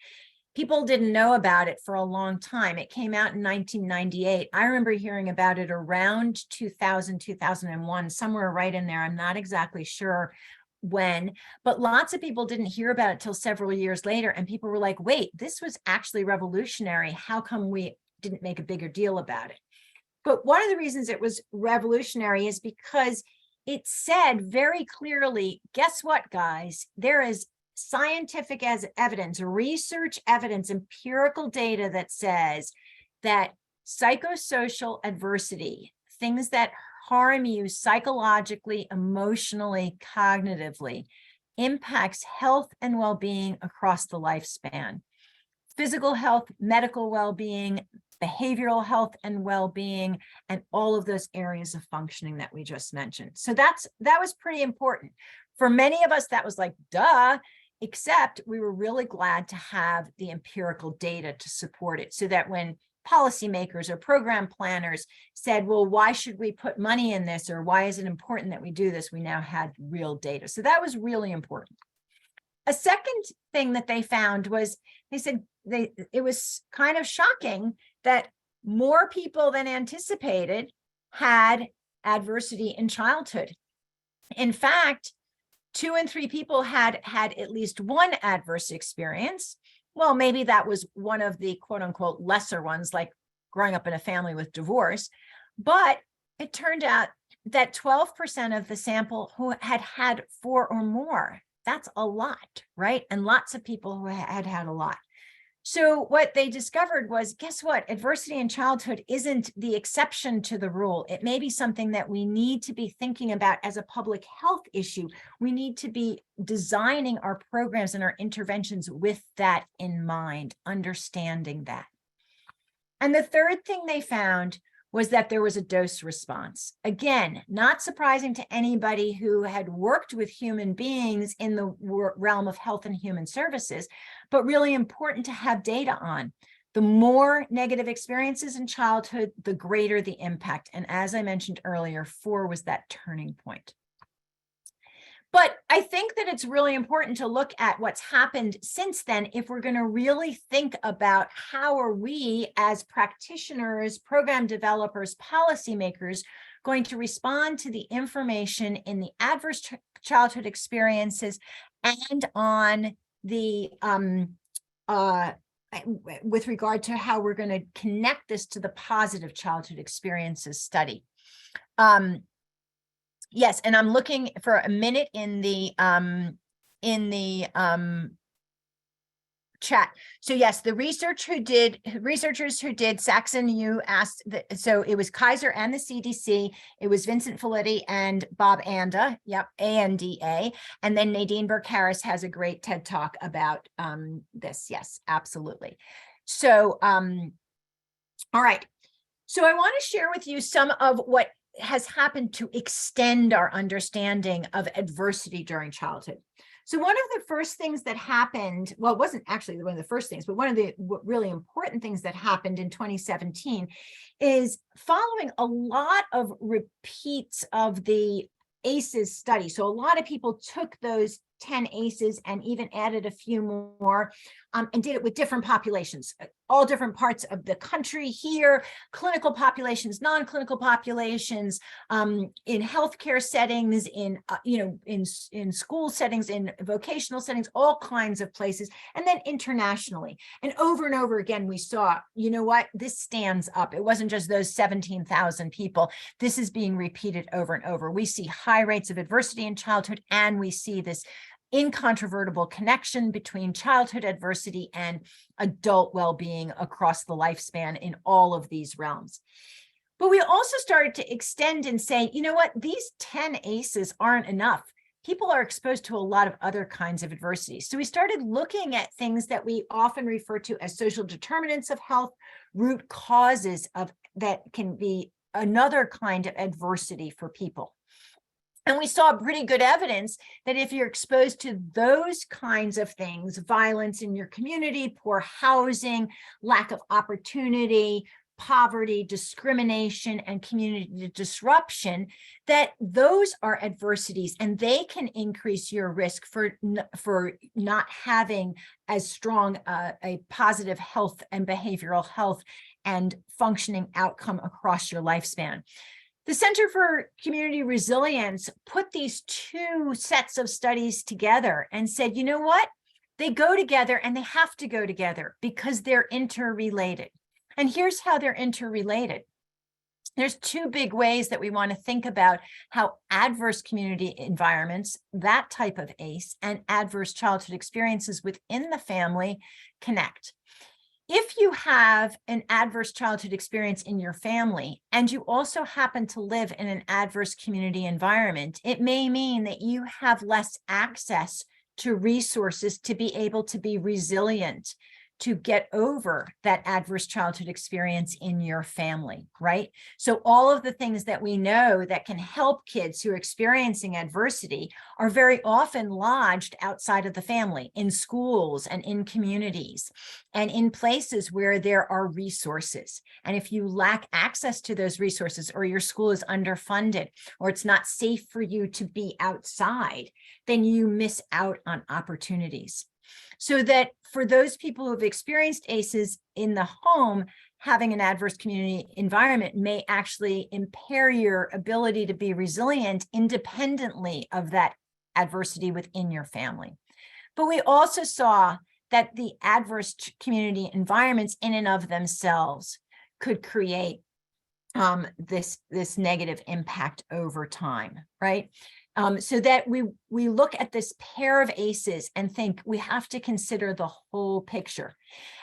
People didn't know about it for a long time. It came out in 1998. I remember hearing about it around 2000, 2001, somewhere right in there. I'm not exactly sure when, but lots of people didn't hear about it till several years later. And people were like, wait, this was actually revolutionary. How come we didn't make a bigger deal about it? But one of the reasons it was revolutionary is because it said very clearly, guess what, guys? There is scientific evidence, research evidence, empirical data that says that psychosocial adversity, things that harm you psychologically, emotionally, cognitively, impacts health and well-being across the lifespan. Physical health, medical well-being, behavioral health and well-being, and all of those areas of functioning that we just mentioned. So that was pretty important. For many of us, that was like, duh, except we were really glad to have the empirical data to support it, so that when policymakers or program planners said, well, why should we put money in this, or why is it important that we do this, we now had real data. So that was really important. A second thing that they found was, they said it was kind of shocking that more people than anticipated had adversity in childhood. In fact, 2 in 3 people had at least one adverse experience. Well, maybe that was one of the quote unquote lesser ones, like growing up in a family with divorce. But it turned out that 12% of the sample who had 4 or more, that's a lot, right? And lots of people who had a lot. So what they discovered was, guess what? Adversity in childhood isn't the exception to the rule. It may be something that we need to be thinking about as a public health issue. We need to be designing our programs and our interventions with that in mind, understanding that. And the third thing they found was that there was a dose response. Again, not surprising to anybody who had worked with human beings in the realm of health and human services, but really important to have data on. The more negative experiences in childhood, the greater the impact. And as I mentioned earlier, 4 was that turning point. But I think that it's really important to look at what's happened since then if we're going to really think about how are we as practitioners, program developers, policymakers going to respond to the information in the adverse childhood experiences and on the with regard to how we're going to connect this to the positive childhood experiences study. Yes, and I'm looking for a minute in the chat. So yes, the researchers who did Saxon, you asked, so it was Kaiser and the CDC, it was Vincent Folletti and Bob Anda, yep, ANDA, and then Nadine Burke-Harris has a great TED Talk about this, yes, absolutely. So, all right, so I want to share with you some of what has happened to extend our understanding of adversity during childhood. So one of the first things that happened, well, it wasn't actually one of the first things, but one of the really important things that happened in 2017 is following a lot of repeats of the ACEs study. So a lot of people took those 10 ACEs and even added a few more and did it with different populations, all different parts of the country here, clinical populations, non-clinical populations, in healthcare settings, in school settings, in vocational settings, all kinds of places, and then internationally. And over again, we saw, you know what, this stands up. It wasn't just those 17,000 people. This is being repeated over and over. We see high rates of adversity in childhood, and we see this incontrovertible connection between childhood adversity and adult well-being across the lifespan in all of these realms. But we also started to extend and say, you know what, these 10 ACEs aren't enough. People are exposed to a lot of other kinds of adversity. So we started looking at things that we often refer to as social determinants of health, root causes of that can be another kind of adversity for people. And we saw pretty good evidence that if you're exposed to those kinds of things, violence in your community, poor housing, lack of opportunity, poverty, discrimination, and community disruption, that those are adversities and they can increase your risk for not having as strong a positive health and behavioral health and functioning outcome across your lifespan. The Center for Community Resilience put these two sets of studies together and said, you know what? They go together and they have to go together because they're interrelated. And here's how they're interrelated. There's two big ways that we want to think about how adverse community environments, that type of ACE, and adverse childhood experiences within the family connect. If you have an adverse childhood experience in your family and you also happen to live in an adverse community environment, it may mean that you have less access to resources to be able to be resilient, to get over that adverse childhood experience in your family, right? So all of the things that we know that can help kids who are experiencing adversity are very often lodged outside of the family, in schools and in communities and in places where there are resources. And if you lack access to those resources, or your school is underfunded, or it's not safe for you to be outside, then you miss out on opportunities. So that for those people who have experienced ACEs in the home, having an adverse community environment may actually impair your ability to be resilient independently of that adversity within your family. But we also saw that the adverse community environments in and of themselves could create this negative impact over time, right? So that we look at this pair of ACEs and think we have to consider the whole picture.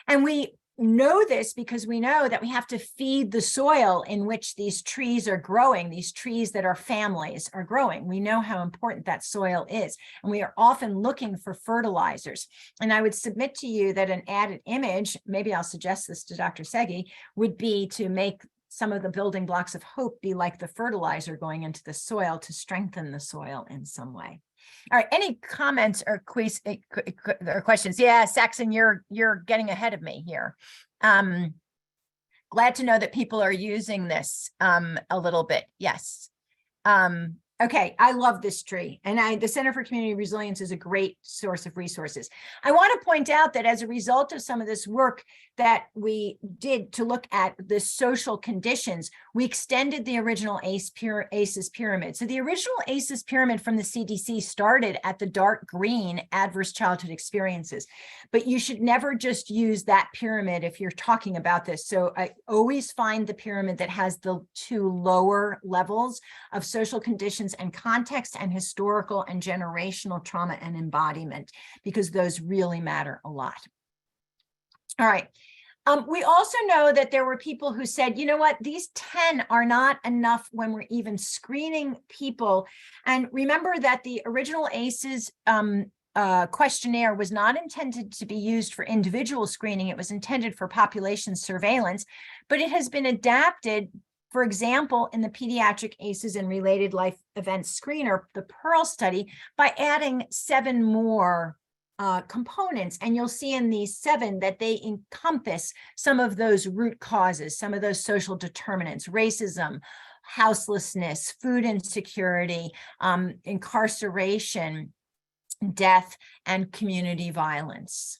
And we know this because we know that we have to feed the soil in which these trees are growing, these trees that our families are growing. We know how important that soil is, and we are often looking for fertilizers. And I would submit to you that an added image, maybe I'll suggest this to Dr. Segi, would be to make some of the building blocks of hope be like the fertilizer going into the soil to strengthen the soil in some way. All right, any comments or questions? Yeah, Saxon, you're getting ahead of me here. Glad to know that people are using this a little bit. Yes. Okay, I love this tree, and the Center for Community Resilience is a great source of resources. I want to point out that as a result of some of this work that we did to look at the social conditions, we extended the original ACEs pyramid. So the original ACEs pyramid from the CDC started at the dark green adverse childhood experiences, but you should never just use that pyramid if you're talking about this. So I always find the pyramid that has the two lower levels of social conditions and context and historical and generational trauma and embodiment, because those really matter a lot. All right. We also know that there were people who said, you know what, these 10 are not enough when we're even screening people. And remember that the original ACEs questionnaire was not intended to be used for individual screening. It was intended for population surveillance, but it has been adapted. For example, in the pediatric ACEs and related life events screener, the Pearl study, by adding 7 more components. And you'll see in these 7 that they encompass some of those root causes, some of those social determinants: racism, houselessness, food insecurity, incarceration, death, and community violence.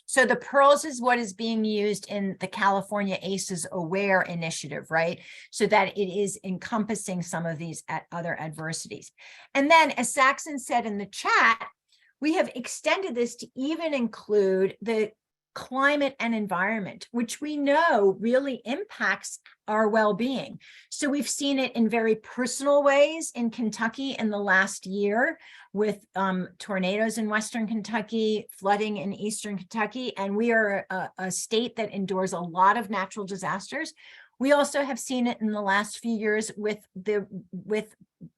So the Pearls is what is being used in the California ACEs Aware initiative, right? So that it is encompassing some of these other adversities. And then, as Saxon said in the chat, we have extended this to even include the climate and environment, which we know really impacts our well-being. So we've seen it in very personal ways in Kentucky in the last year, with tornadoes in Western Kentucky, flooding in Eastern Kentucky, and we are a state that endures a lot of natural disasters. We also have seen it in the last few years with the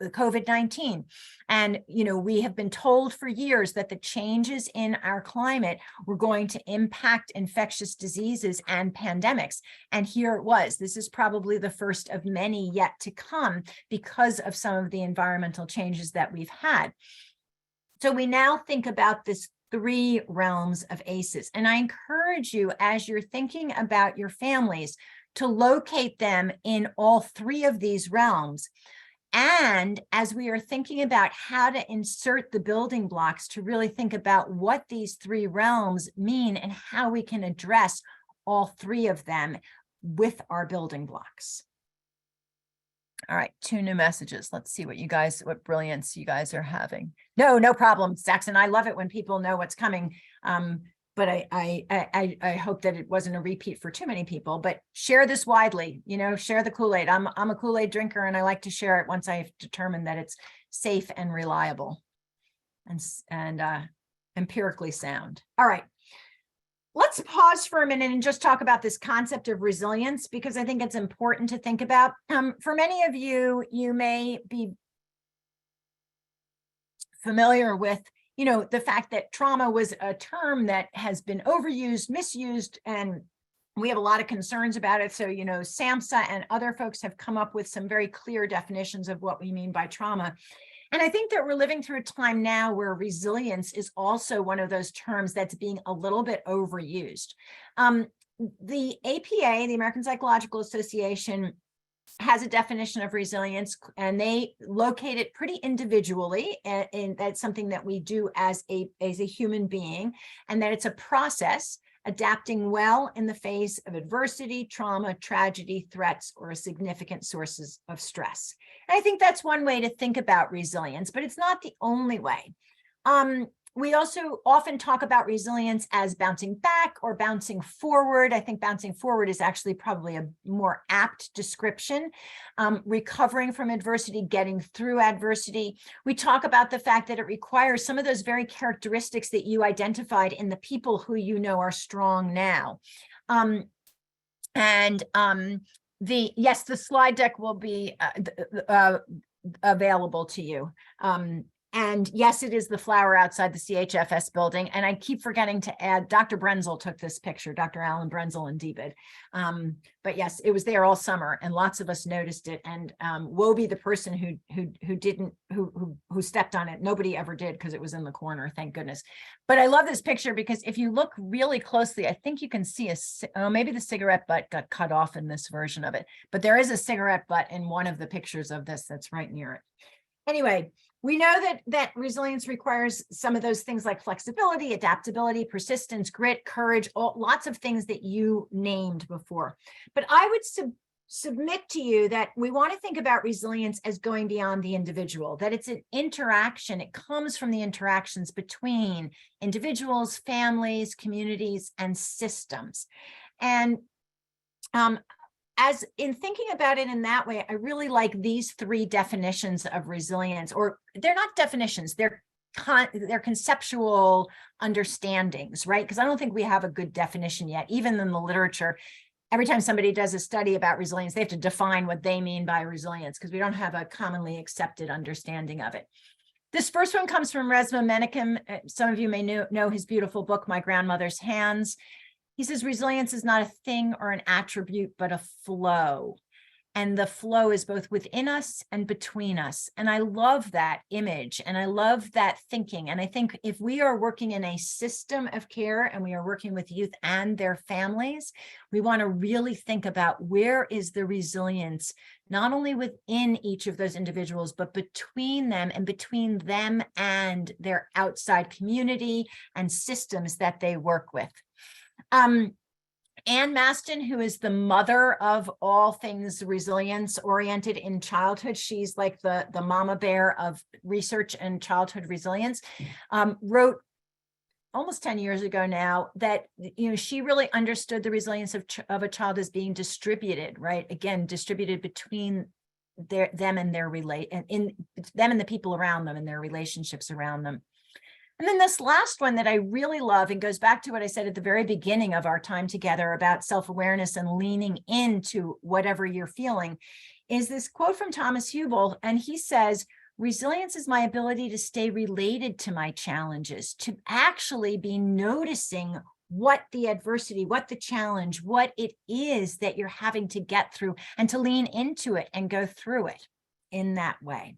COVID-19. And, you know, we have been told for years that the changes in our climate were going to impact infectious diseases and pandemics. And here it was. This is probably the first of many yet to come because of some of the environmental changes that we've had. So we now think about this 3 realms of ACEs. And I encourage you, as you're thinking about your families, to locate them in all 3 of these realms. And as we are thinking about how to insert the building blocks, to really think about what these 3 realms mean and how we can address all 3 of them with our building blocks. All right, 2 new messages. Let's see what brilliance you guys are having. No problem, Saxon. I love it when people know what's coming. But I hope that it wasn't a repeat for too many people, but share this widely, you know, share the Kool-Aid. I'm a Kool-Aid drinker, and I like to share it once I've determined that it's safe and reliable and empirically sound. All right, let's pause for a minute and just talk about this concept of resilience, because I think it's important to think about. For many of you, you may be familiar with, you know, the fact that trauma was a term that has been overused, misused, and we have a lot of concerns about it. So, you know, SAMHSA and other folks have come up with some very clear definitions of what we mean by trauma. And I think that we're living through a time now where resilience is also one of those terms that's being a little bit overused. The APA, the American Psychological Association, has a definition of resilience, and they locate it pretty individually, and that's something that we do as a human being, and that it's a process adapting well in the face of adversity, trauma, tragedy, threats, or significant sources of stress. And I think that's one way to think about resilience, but it's not the only way. We also often talk about resilience as bouncing back or bouncing forward. I think bouncing forward is actually probably a more apt description. Recovering from adversity, getting through adversity. We talk about the fact that it requires some of those very characteristics that you identified in the people who you know are strong now. Yes, the slide deck will be available to you. And yes, it is the flower outside the CHFS building. And I keep forgetting to add, Dr. Brenzel took this picture, Dr. Alan Brenzel and David. But yes, it was there all summer and lots of us noticed it. And woe be the person who stepped on it. Nobody ever did because it was in the corner, thank goodness. But I love this picture because if you look really closely, I think you can see maybe the cigarette butt got cut off in this version of it, but there is a cigarette butt in one of the pictures of this that's right near it. Anyway, we know that resilience requires some of those things like flexibility, adaptability, persistence, grit, courage, lots of things that you named before. But I would submit to you that we want to think about resilience as going beyond the individual, that it's an interaction. It comes from the interactions between individuals, families, communities, and systems. And as in thinking about it in that way, I really like these three definitions of resilience, or they're not definitions, they're conceptual understandings, right? Because I don't think we have a good definition yet, even in the literature. Every time somebody does a study about resilience, they have to define what they mean by resilience because we don't have a commonly accepted understanding of it. This first one comes from Resmaa Menakem. Some of you may know his beautiful book, My Grandmother's Hands. He says, resilience is not a thing or an attribute, but a flow. And the flow is both within us and between us. And I love that image and I love that thinking. And I think if we are working in a system of care and we are working with youth and their families, we want to really think about where is the resilience, not only within each of those individuals, but between them and their outside community and systems that they work with. Ann Maston, who is the mother of all things resilience oriented in childhood, she's like the mama bear of research and childhood resilience, wrote almost 10 years ago now that, she really understood the resilience of a child as being distributed, right? Again, distributed between them and the people around them and their relationships around them. And then this last one that I really love and goes back to what I said at the very beginning of our time together about self-awareness and leaning into whatever you're feeling is this quote from Thomas Hubel. And he says, resilience is my ability to stay related to my challenges, to actually be noticing what the adversity, what the challenge, what it is that you're having to get through and to lean into it and go through it in that way.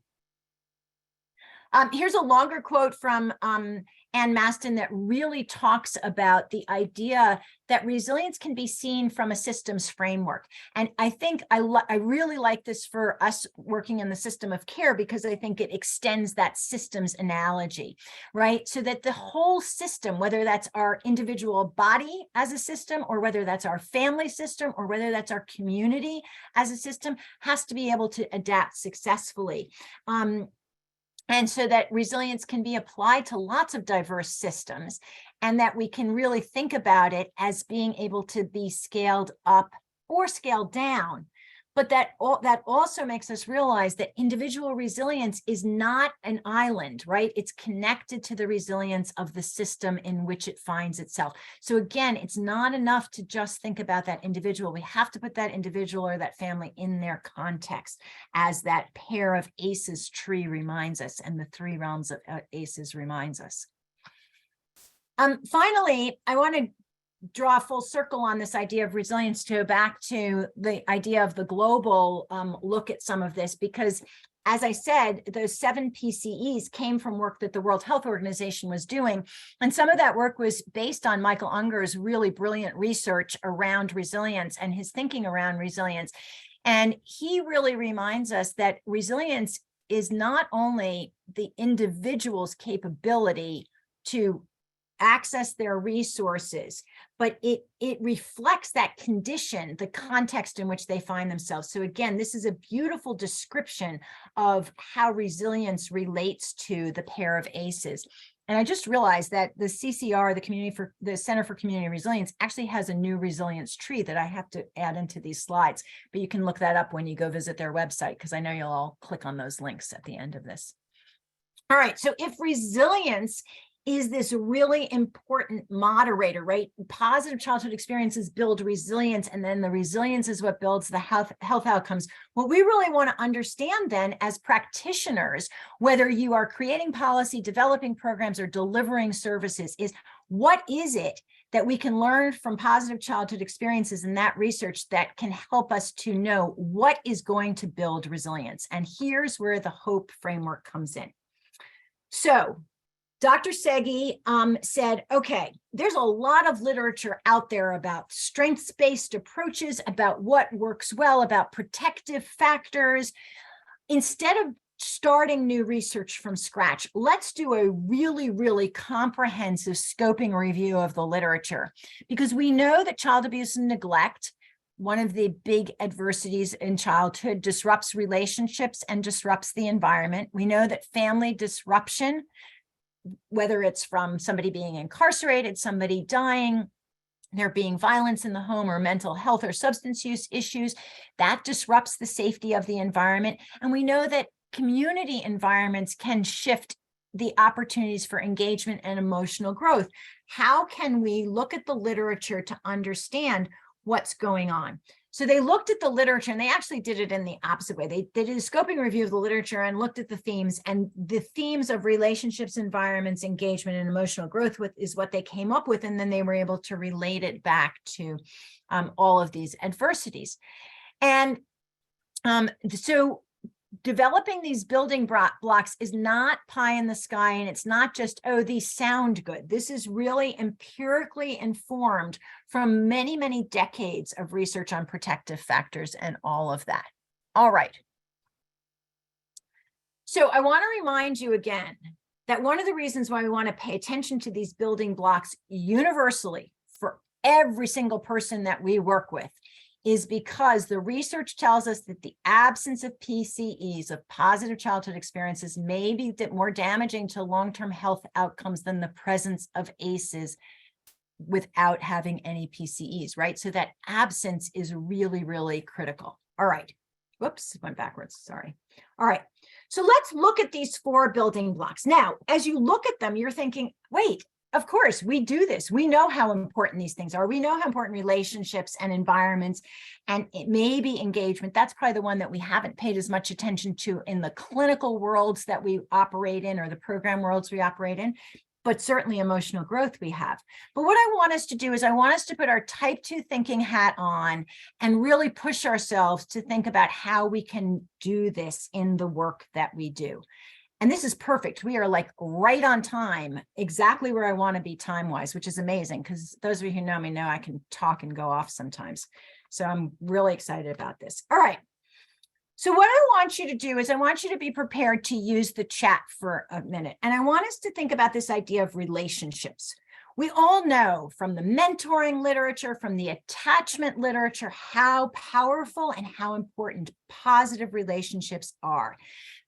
Here's a longer quote from Ann Maston that really talks about the idea that resilience can be seen from a systems framework. And I think I really like this for us working in the system of care because I think it extends that systems analogy, right? So that the whole system, whether that's our individual body as a system, or whether that's our family system, or whether that's our community as a system, has to be able to adapt successfully. And so that resilience can be applied to lots of diverse systems and that we can really think about it as being able to be scaled up or scaled down. But that also makes us realize that individual resilience is not an island, right? It's connected to the resilience of the system in which it finds itself. So again, it's not enough to just think about that individual. We have to put that individual or that family in their context, as that pair of ACEs tree reminds us, and the three realms of ACEs reminds us. Finally, I want to draw a full circle on this idea of resilience to go back to the idea of the global look at some of this, because as I said, those 7 PCEs came from work that the World Health Organization was doing. And some of that work was based on Michael Unger's really brilliant research around resilience and his thinking around resilience. And he really reminds us that resilience is not only the individual's capability to access their resources, but it reflects that condition, the context in which they find themselves. So again, this is a beautiful description of how resilience relates to the pair of ACEs. And I just realized that the CCR, the Center for Community Resilience, actually has a new resilience tree that I have to add into these slides, but you can look that up when you go visit their website, because I know you'll all click on those links at the end of this. All right, so if resilience is this really important moderator, right? Positive childhood experiences build resilience, and then the resilience is what builds the health outcomes. What we really want to understand then as practitioners, whether you are creating policy, developing programs, or delivering services, is what is it that we can learn from positive childhood experiences in that research that can help us to know what is going to build resilience. And here's where the HOPE framework comes in. So Dr. Segi said, okay, there's a lot of literature out there about strengths-based approaches, about what works well, about protective factors. Instead of starting new research from scratch, let's do a really, really comprehensive scoping review of the literature, because we know that child abuse and neglect, one of the big adversities in childhood, disrupts relationships and disrupts the environment. We know that family disruption, whether it's from somebody being incarcerated, somebody dying, there being violence in the home, or mental health or substance use issues, that disrupts the safety of the environment. And we know that community environments can shift the opportunities for engagement and emotional growth. How can we look at the literature to understand what's going on? So they looked at the literature, and they actually did it in the opposite way. They did a scoping review of the literature and looked at the themes, and the themes of relationships, environments, engagement, and emotional growth is what they came up with. And then they were able to relate it back to all of these adversities. And so developing these building blocks is not pie in the sky, and it's not just, oh, these sound good. This is really empirically informed from many, many decades of research on protective factors and all of that. All right. So I want to remind you again that one of the reasons why we want to pay attention to these building blocks universally for every single person that we work with is because the research tells us that the absence of PCEs, of positive childhood experiences, may be more damaging to long-term health outcomes than the presence of ACEs without having any PCEs, right? So that absence is really, really critical. All right. Whoops, went backwards, sorry. All right, so let's look at these 4 building blocks. Now, as you look at them, you're thinking, wait, of course, we do this. We know how important these things are. We know how important relationships and environments, and it may be engagement. That's probably the one that we haven't paid as much attention to in the clinical worlds that we operate in, or the program worlds we operate in, but certainly emotional growth we have. But what I want us to do is I want us to put our type 2 thinking hat on and really push ourselves to think about how we can do this in the work that we do. And this is perfect. We are like right on time, exactly where I want to be time-wise, which is amazing, because those of you who know me know I can talk and go off sometimes. So I'm really excited about this. All right. So what I want you to do is I want you to be prepared to use the chat for a minute. And I want us to think about this idea of relationships. We all know from the mentoring literature, from the attachment literature, how powerful and how important positive relationships are.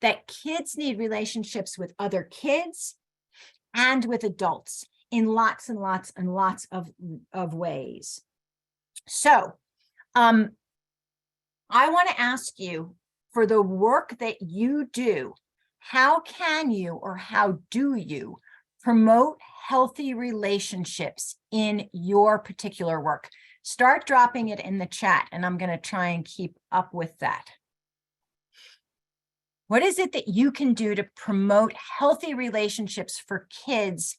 That kids need relationships with other kids and with adults in lots and lots and lots of ways. So I want to ask you, for the work that you do, how can you or how do you promote healthy relationships in your particular work? Start dropping it in the chat, and I'm going to try and keep up with that. What is it that you can do to promote healthy relationships for kids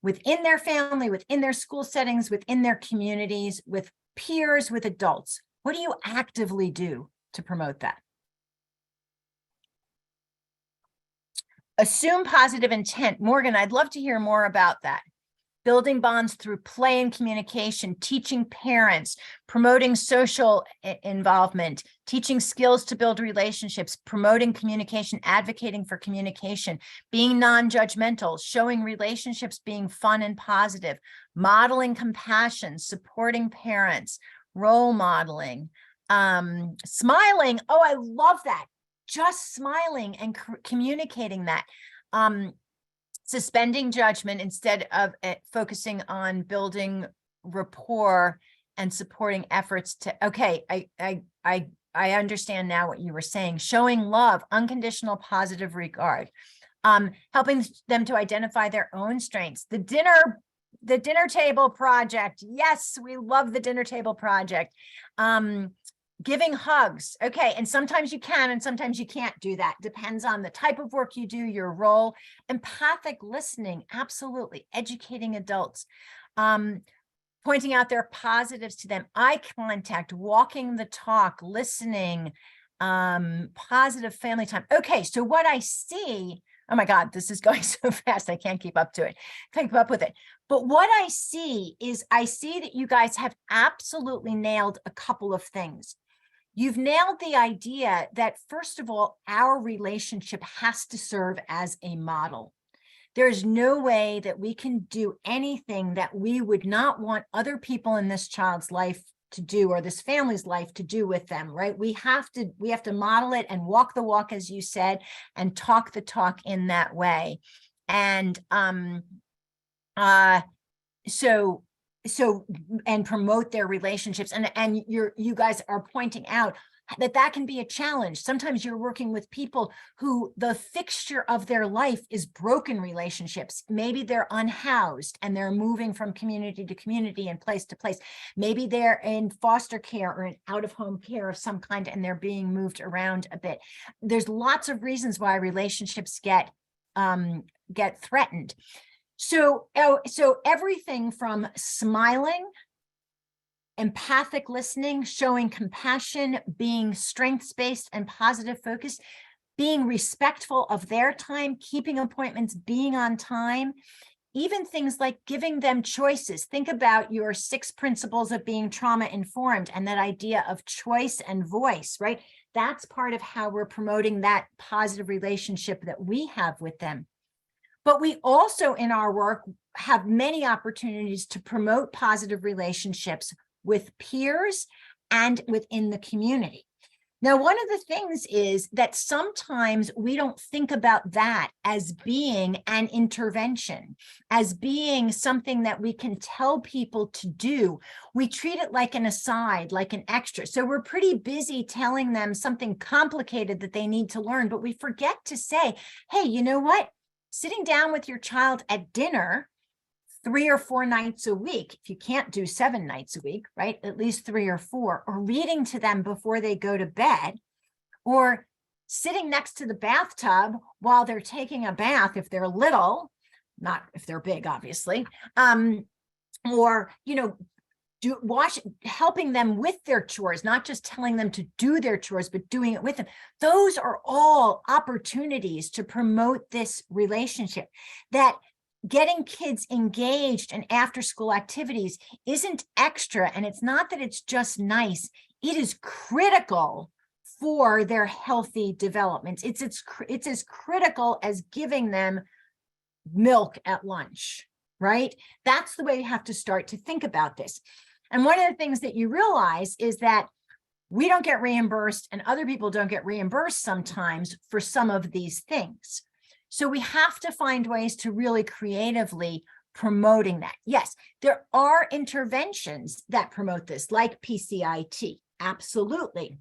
within their family, within their school settings, within their communities, with peers, with adults? What do you actively do to promote that? Assume positive intent. Morgan, I'd love to hear more about that. Building bonds through play and communication, teaching parents, promoting social involvement, teaching skills to build relationships, promoting communication, advocating for communication, being non-judgmental, showing relationships being fun and positive, modeling compassion, supporting parents, role modeling, smiling. Oh, I love that. Just smiling and communicating that. Suspending judgment instead of focusing on building rapport and supporting efforts to, okay, I understand now what you were saying. Showing love, unconditional positive regard. Helping them to identify their own strengths. The dinner table project. Yes, we love the dinner table project. Giving hugs. Okay. And sometimes you can, and sometimes you can't do that. Depends on the type of work you do, your role. Empathic listening. Absolutely. Educating adults. Pointing out their positives to them. Eye contact, walking the talk, listening, positive family time. Okay. So what I see, oh my God, this is going so fast. I can't keep up to it. Can't keep up with it. But what I see is I see that you guys have absolutely nailed a couple of things. You've nailed the idea that, first of all, our relationship has to serve as a model. There's no way that we can do anything that we would not want other people in this child's life to do, or this family's life to do with them, right? We have to model it and walk the walk, as you said, and talk the talk in that way. And and promote their relationships. And you guys are pointing out that can be a challenge. Sometimes you're working with people who the fixture of their life is broken relationships. Maybe they're unhoused and they're moving from community to community and place to place. Maybe they're in foster care or in out-of-home care of some kind, and they're being moved around a bit. There's lots of reasons why relationships get threatened. So everything from smiling, empathic listening, showing compassion, being strengths-based and positive focus, being respectful of their time, keeping appointments, being on time, even things like giving them choices. Think about your 6 principles of being trauma-informed and that idea of choice and voice, right? That's part of how we're promoting that positive relationship that we have with them. But we also, in our work, have many opportunities to promote positive relationships with peers and within the community. Now, one of the things is that sometimes we don't think about that as being an intervention, as being something that we can tell people to do. We treat it like an aside, like an extra. So we're pretty busy telling them something complicated that they need to learn, but we forget to say, hey, you know what? Sitting down with your child at dinner 3 or 4 nights a week, if you can't do 7 nights a week, right? At least 3 or 4, or reading to them before they go to bed, or sitting next to the bathtub while they're taking a bath if they're little, not if they're big, obviously, or, helping them with their chores, not just telling them to do their chores, but doing it with them. Those are all opportunities to promote this relationship. That getting kids engaged in after-school activities isn't extra, and it's not that it's just nice. It is critical for their healthy development. It's as critical as giving them milk at lunch, right? That's the way you have to start to think about this. And one of the things that you realize is that we don't get reimbursed, and other people don't get reimbursed sometimes for some of these things. So we have to find ways to really creatively promoting that. Yes, there are interventions that promote this, like PCIT, absolutely.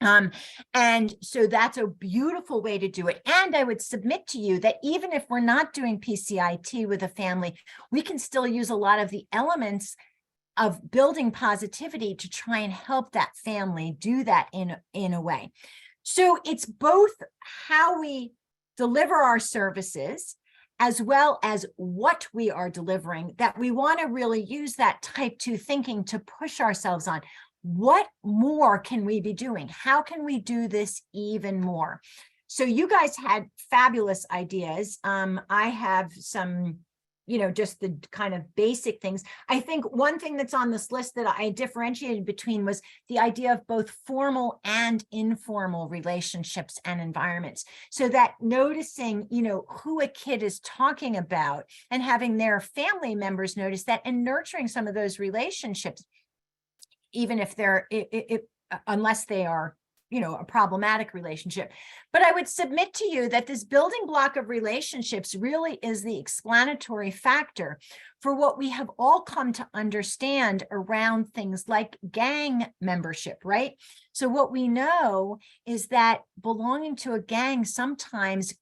And so that's a beautiful way to do it. And I would submit to you that even if we're not doing PCIT with a family, we can still use a lot of the elements of building positivity to try and help that family do that in a way. So it's both how we deliver our services as well as what we are delivering that we want to really use that type 2 thinking to push ourselves on. What more can we be doing? How can we do this even more? So you guys had fabulous ideas. I have some, just the kind of basic things. I think one thing that's on this list that I differentiated between was the idea of both formal and informal relationships and environments. So that noticing, who a kid is talking about and having their family members notice that and nurturing some of those relationships, even if they're, unless they are, a problematic relationship. But I would submit to you that this building block of relationships really is the explanatory factor for what we have all come to understand around things like gang membership, right? So what we know is that belonging to a gang sometimes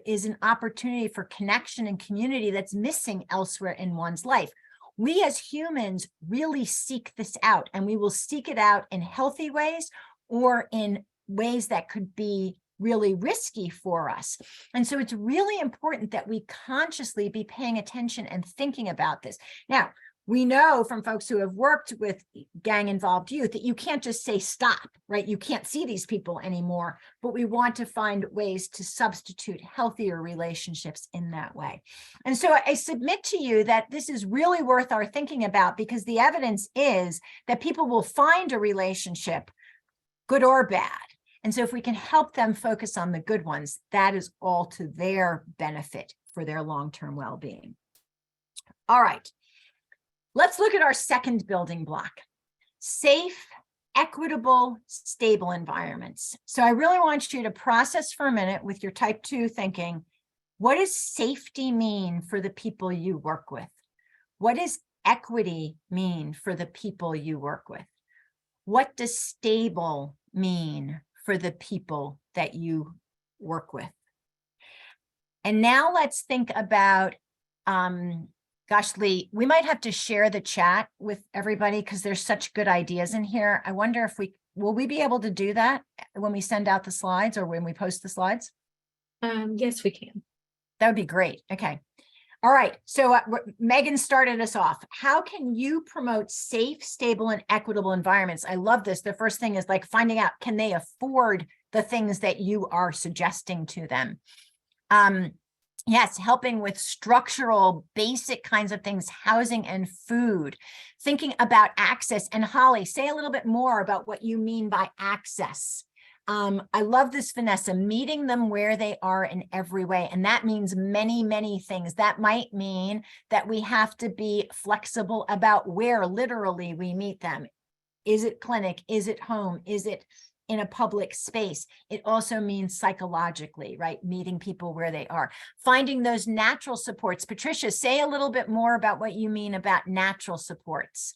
is an opportunity for connection and community that's missing elsewhere in one's life. We as humans really seek this out, and we will seek it out in healthy ways or in ways that could be really risky for us. And so it's really important that we consciously be paying attention and thinking about this. Now, we know from folks who have worked with gang-involved youth that you can't just say stop, right? You can't see these people anymore, but we want to find ways to substitute healthier relationships in that way. And so I submit to you that this is really worth our thinking about, because the evidence is that people will find a relationship, good or bad. And so if we can help them focus on the good ones, that is all to their benefit for their long-term well-being. All right. Let's look at our second building block: safe, equitable, stable environments. So I really want you to process for a minute with your type 2 thinking. What does safety mean for the people you work with? What does equity mean for the people you work with? What does stable mean for the people that you work with? And now let's think about, gosh, Lee, we might have to share the chat with everybody because there's such good ideas in here. I wonder if will we be able to do that when we send out the slides or when we post the slides? Yes, we can. That would be great. Okay. All right. So Megan started us off. How can you promote safe, stable, and equitable environments? I love this. The first thing is like finding out, can they afford the things that you are suggesting to them? Yes, helping with structural, basic kinds of things, housing and food, thinking about access. And Holly, say a little bit more about what you mean by access. I love this, Vanessa, meeting them where they are in every way. And that means many, many things. That might mean that we have to be flexible about where literally we meet them. Is it clinic? Is it home? Is it in a public space? It also means psychologically, right? Meeting people where they are. Finding those natural supports. Patricia, say a little bit more about what you mean about natural supports.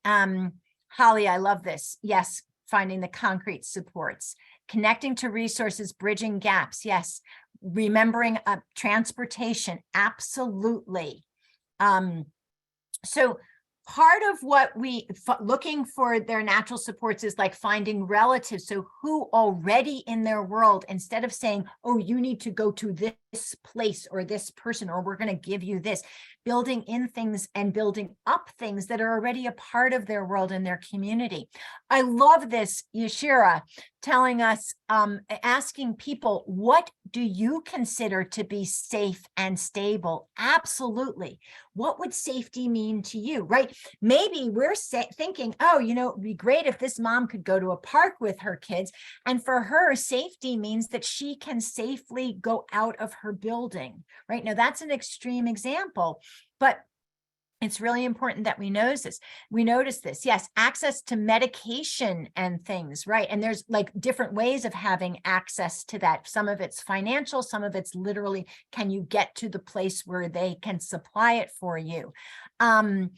Holly, I love this. Yes, finding the concrete supports. Connecting to resources, bridging gaps. Yes. Remembering transportation. Absolutely. So part of what looking for their natural supports is like finding relatives. So who already in their world, instead of saying, oh, you need to go to this place or this person, or we're going to give you this, building in things and building up things that are already a part of their world and their community. I love this, Yashira, telling us, asking people, what do you consider to be safe and stable? Absolutely. What would safety mean to you, right? Maybe we're thinking, oh, it'd be great if this mom could go to a park with her kids. And for her, safety means that she can safely go out of her building, right? Now, that's an extreme example, but it's really important that we notice this. Yes, access to medication and things, right? And there's like different ways of having access to that. Some of it's financial, some of it's literally, can you get to the place where they can supply it for you? Home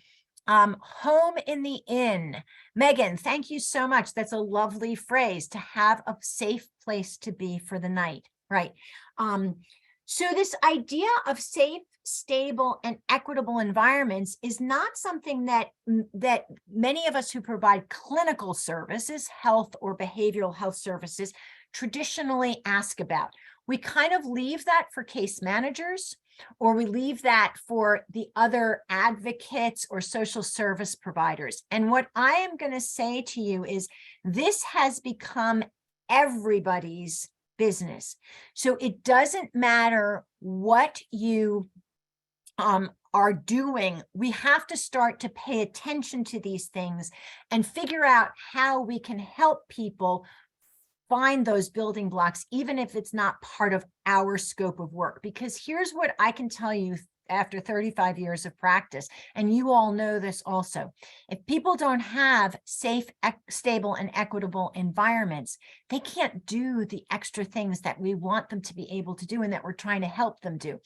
in the inn. Megan, thank you so much. That's a lovely phrase, to have a safe place to be for the night, right? So this idea of safe, stable, and equitable environments is not something that many of us who provide clinical services, health or behavioral health services, traditionally ask about. We kind of leave that for case managers, or we leave that for the other advocates or social service providers. And what I am going to say to you is this has become everybody's business. So it doesn't matter what you are doing. We have to start to pay attention to these things and figure out how we can help people find those building blocks, even if it's not part of our scope of work. Because here's what I can tell you after 35 years of practice. And you all know this also. If people don't have safe, stable, and equitable environments, they can't do the extra things that we want them to be able to do and that we're trying to help them do.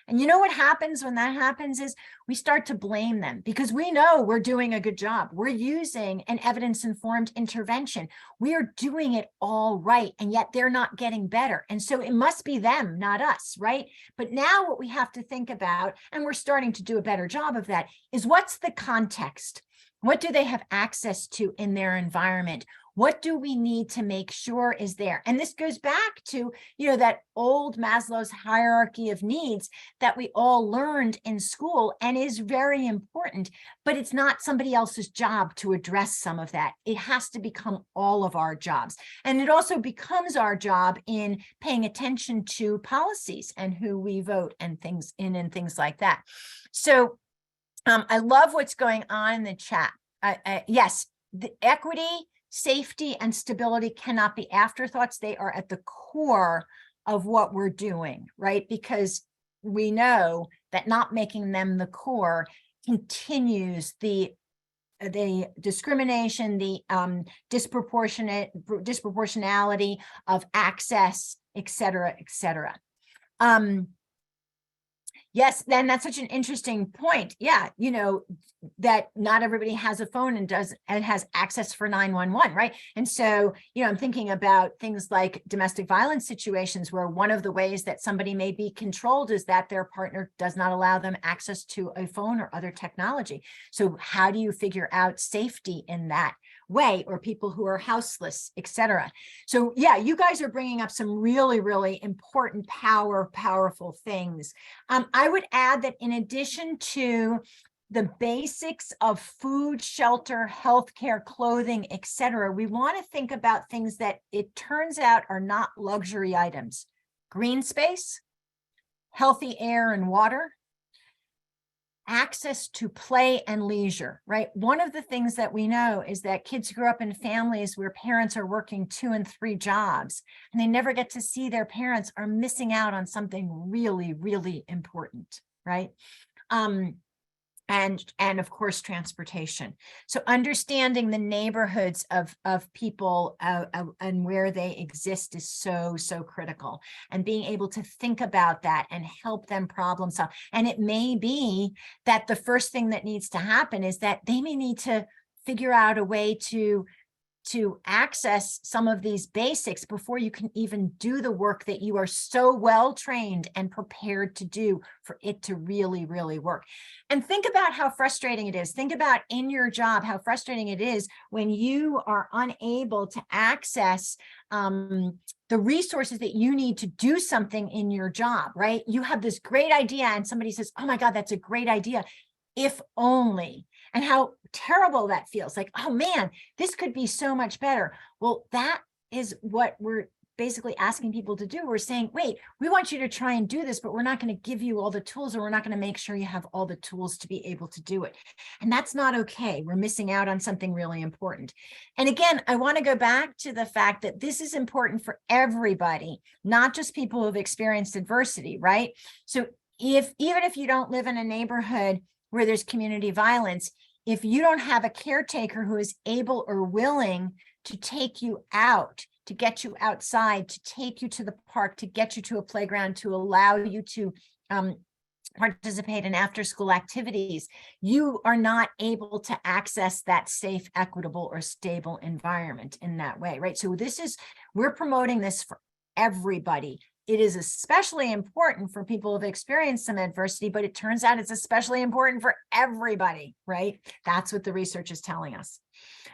And you know what happens when that happens is we start to blame them because we know we're doing a good job. We're using an evidence-informed intervention. We are doing it all right, and yet they're not getting better. And so it must be them, not us, right? But now what we have to think about, and we're starting to do a better job of that, is what's the context? What do they have access to in their environment? What do we need to make sure is there? And this goes back to, that old Maslow's hierarchy of needs that we all learned in school and is very important, but it's not somebody else's job to address some of that. It has to become all of our jobs. And it also becomes our job in paying attention to policies and who we vote and things like that. So I love what's going on in the chat. Yes, the equity, safety, and stability cannot be afterthoughts. They are at the core of what we're doing, right? Because we know that not making them the core continues the discrimination, the disproportionality of access, et cetera, et cetera. Yes, then that's such an interesting point. Yeah, that not everybody has a phone and has access for 911, right? And so, I'm thinking about things like domestic violence situations where one of the ways that somebody may be controlled is that their partner does not allow them access to a phone or other technology. So how do you figure out safety in that way, or people who are houseless, et cetera? So yeah, you guys are bringing up some really, really important, powerful things. I would add that in addition to the basics of food, shelter, healthcare, clothing, et cetera, we want to think about things that it turns out are not luxury items. Green space, healthy air and water, access to play and leisure, right? One of the things that we know is that kids grow up in families where parents are working 2 and 3 jobs, and they never get to see their parents, are missing out on something really, really important, right? And of course, transportation. So understanding the neighborhoods of people and where they exist is so critical, and being able to think about that and help them problem solve. And it may be that the first thing that needs to happen is that they may need to figure out a way to access some of these basics before you can even do the work that you are so well trained and prepared to do for it to really, really work. And think about how frustrating it is. Think about in your job, how frustrating it is when you are unable to access the resources that you need to do something in your job, right? You have this great idea and somebody says, oh my God, that's a great idea. If only. And how terrible that feels. Like, oh man, this could be so much better. Well, that is what we're basically asking people to do. We're saying, wait, we want you to try and do this, but we're not going to give you all the tools, or we're not going to make sure you have all the tools to be able to do it. And that's not okay. We're missing out on something really important. And again, I want to go back to the fact that this is important for everybody, not just people who have experienced adversity, right? So even if you don't live in a neighborhood where there's community violence, if you don't have a caretaker who is able or willing to take you out, to get you outside, to take you to the park, to get you to a playground, to allow you to participate in after-school activities, you are not able to access that safe, equitable, or stable environment in that way, right? So we're promoting this for everybody. It is especially important for people who have experienced some adversity, but it turns out it's especially important for everybody, right? That's what the research is telling us.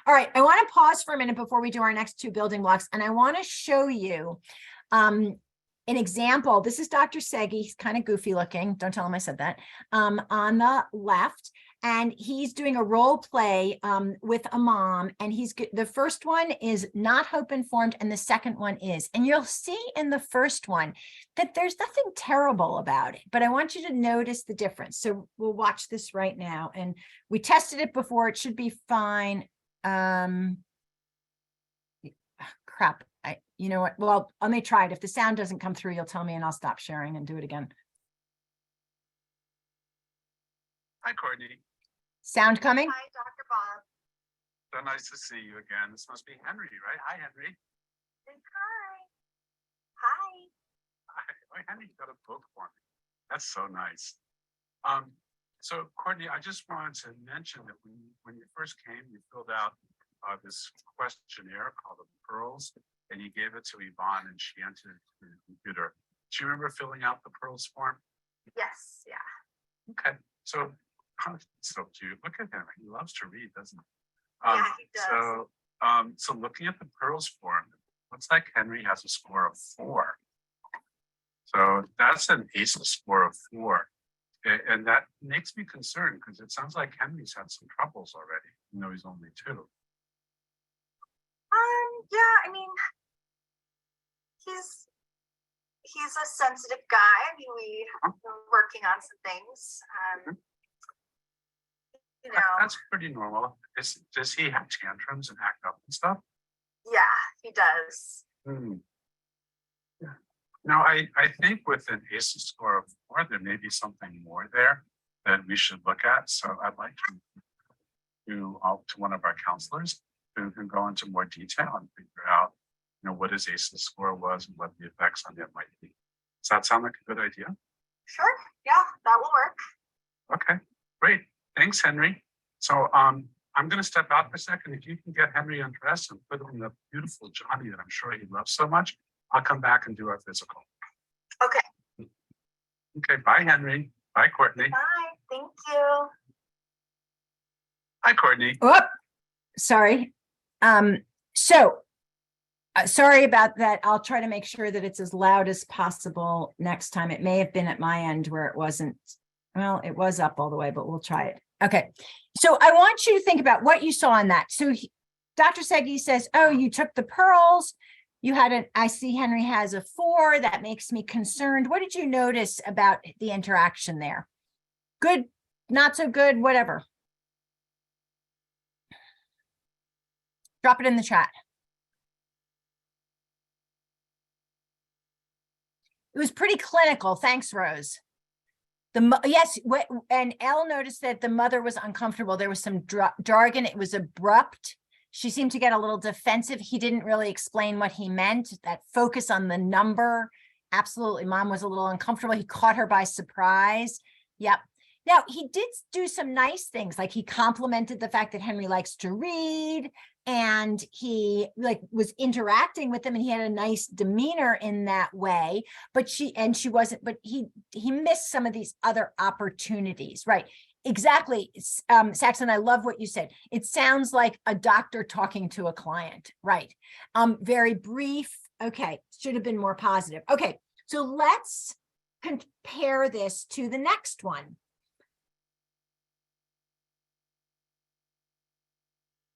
All right, I want to pause for a minute before we do our next 2 building blocks, and I want to show you an example. This is Dr. Segi. He's kind of goofy looking. Don't tell him I said that. On the left, and he's doing a role play with a mom, and the first one is not hope informed, and the second one is. And you'll see in the first one that there's nothing terrible about it, but I want you to notice the difference. So we'll watch this right now, and we tested it before. It should be fine. Crap. You know what? Well, let me try it. If the sound doesn't come through, you'll tell me and I'll stop sharing and do it again. Hi, Courtney. Sound coming? Hi, Dr. Bob. So nice to see you again. This must be Henry, right? Hi, Henry. Hi. Hi. Hi. Oh, Henry, you got a book for me. That's so nice. So Courtney, I just wanted to mention that when you first came, you filled out this questionnaire called the Pearls, and you gave it to Yvonne, and she entered it to the computer. Do you remember filling out the Pearls form? Yes, yeah. Okay, so so cute. Look at him. He loves to read, doesn't he? Yeah, he does. So looking at the Pearls form, looks like Henry has a score of 4. So that's an ACEs score of 4. And that makes me concerned because it sounds like Henry's had some troubles already, even though he's only 2. Yeah, I mean, he's a sensitive guy. I mean, we're working on some things. You know, That's pretty normal. Does he have tantrums and act up and stuff? yeah, he does. Yeah. No, I think with an ACEs score of 4, there may be something more there that we should look at. So I'd like to one of our counselors who can go into more detail and figure out, what his ACEs score was and what the effects on it might be. Does that sound like a good idea? Sure, yeah, that will work. Okay, great. Thanks, Henry. So I'm going to step out for a second. If you can get Henry undressed and put on the beautiful Johnny that I'm sure he loves so much, I'll come back and do our physical. Okay. Okay, bye, Henry. Bye, Courtney. Bye, thank you. Hi, Courtney. Oh, sorry. Sorry about that. I'll try to make sure that it's as loud as possible next time. It may have been at my end where it wasn't. Well, it was up all the way, but we'll try it. Okay. So I want you to think about what you saw in that. So Dr. Segi says, oh, you took the Pearls. You had I see Henry has a 4. That makes me concerned. What did you notice about the interaction there? Good, not so good, whatever. Drop it in the chat. It was pretty clinical. Thanks, Rose. Yes, and Elle noticed that the mother was uncomfortable. There was some jargon. It was abrupt. She seemed to get a little defensive. He didn't really explain what he meant. That focus on the number. Absolutely. Mom was a little uncomfortable. He caught her by surprise. Yep. Now, he did do some nice things, like he complimented the fact that Henry likes to read, and he was interacting with him, and he had a nice demeanor in that way, but he missed some of these other opportunities, right? Exactly. Saxon, I love what you said. It sounds like a doctor talking to a client, right? Very brief. Okay, should have been more positive. Okay, so let's compare this to the next one.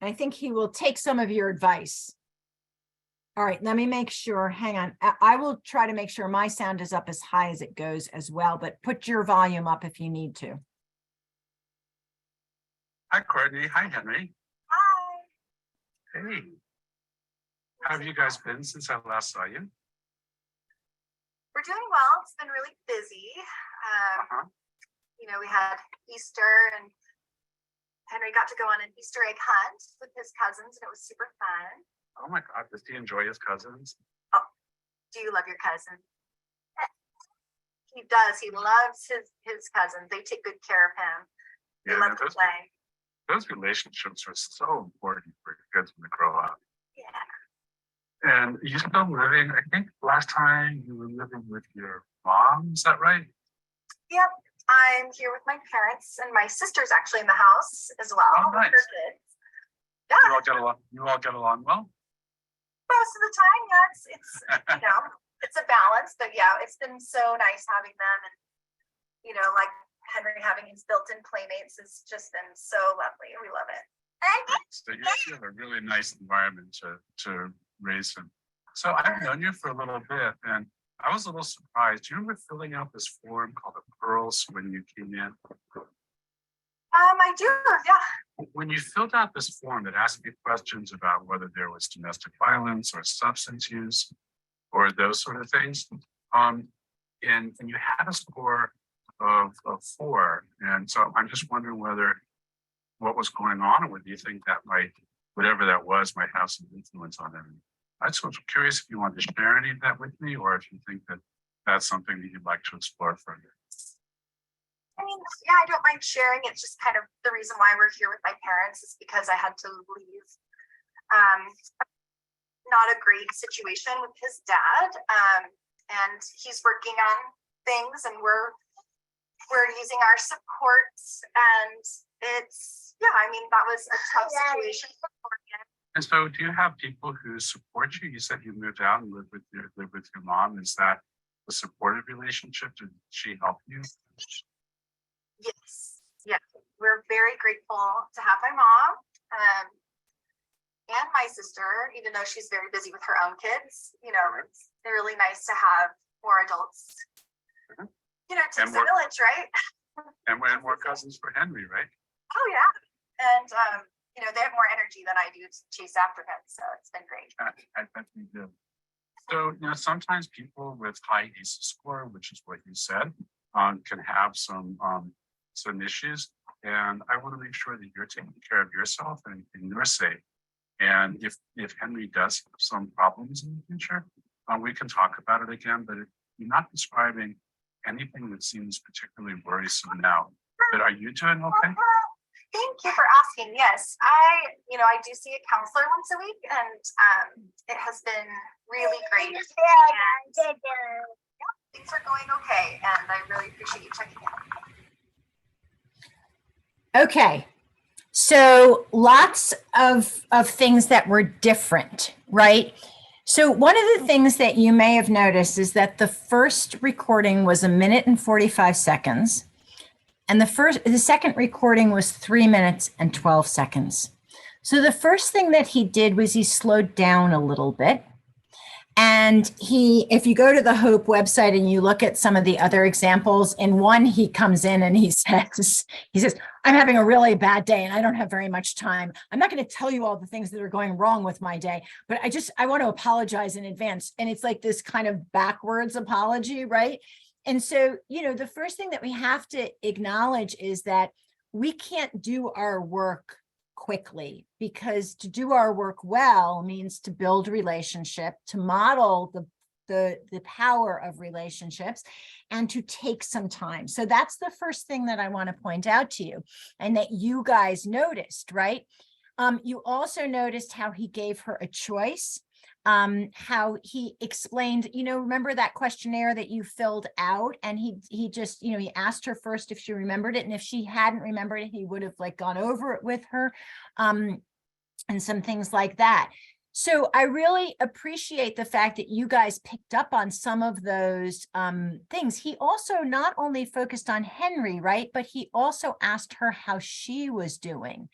I think he will take some of your advice. All right, let me make sure. Hang on. I will try to make sure my sound is up as high as it goes as well, but put your volume up if you need to. Hi, Courtney. Hi, Henry. Hi. Hey. How have you guys been since I last saw you? We're doing well. It's been really busy. We had Easter, and Henry got to go on an Easter egg hunt with his cousins, and it was super fun. Oh my God, does he enjoy his cousins? Oh, do you love your cousin? He does. He loves his cousins. They take good care of him. They love to play. Those relationships are so important for kids when they grow up. Yeah. And you're still living, I think last time you were living with your mom, is that right? Yep. I'm here with my parents, and my sister's actually in the house as well. Oh, nice. With her kids. Yeah. You all get along well? Most of the time, yeah. It's it's a balance, but yeah, it's been so nice having them, and like Henry having his built-in playmates has just been so lovely. We love it. So you have a really nice environment to raise him. So I've known you for a little bit, and I was a little surprised. Do you remember filling out this form called the Pearls when you came in? I do, yeah. When you filled out this form, it asked me questions about whether there was domestic violence or substance use or those sort of things. And you had a score of 4. And so I'm just wondering what was going on, or whether you think that whatever that was might have some influence on them. I was curious if you wanted to share any of that with me, or if you think that that's something that you'd like to explore further. I mean, yeah, I don't mind sharing. It's just kind of the reason why we're here with my parents is because I had to leave. Not a great situation with his dad. And he's working on things, and we're using our supports, and it's, yeah, I mean, that was a tough situation for him. And so do you have people who support you? You said you moved out and live with your mom. Is that a supportive relationship? Did she help you? Yes. Yeah. We're very grateful to have my mom and my sister, even though she's very busy with her own kids. You know, it's really nice to have more adults. Mhm. You know, to And the village, right? And more cousins for Henry, right? Oh yeah. And you know, they have more energy than I do to chase after him. So it's been great. I bet you do. So, sometimes people with high ACE score, which is what you said, can have some issues. And I want to make sure that you're taking care of yourself and you're safe. And if Henry does have some problems in the future, we can talk about it again. But if you're not describing anything that seems particularly worrisome now, but are you doing okay? Thank you for asking. Yes, I do see a counselor once a week, and it has been really great. And, yeah, things are going okay, and I really appreciate you checking in. Okay. So lots of things that were different, right? So one of the things that you may have noticed is that the first recording was 1 minute and 45 seconds. And the second recording was 3 minutes and 12 seconds. So the first thing that he did was he slowed down a little bit. And if you go to the Hope website and you look at some of the other examples, in one, he comes in and he says, I'm having a really bad day and I don't have very much time. I'm not going to tell you all the things that are going wrong with my day, but I want to apologize in advance. And it's like this kind of backwards apology, right? And so, the first thing that we have to acknowledge is that we can't do our work quickly, because to do our work well means to build relationship, to model the power of relationships, and to take some time. So that's the first thing that I want to point out to you, and that you guys noticed, right? You also noticed how he gave her a choice. How he explained, remember that questionnaire that you filled out, and he just, he asked her first if she remembered it, and if she hadn't remembered it, he would have like gone over it with her, and some things like that. So I really appreciate the fact that you guys picked up on some of those things. He also not only focused on Henry, right, but he also asked her how she was doing.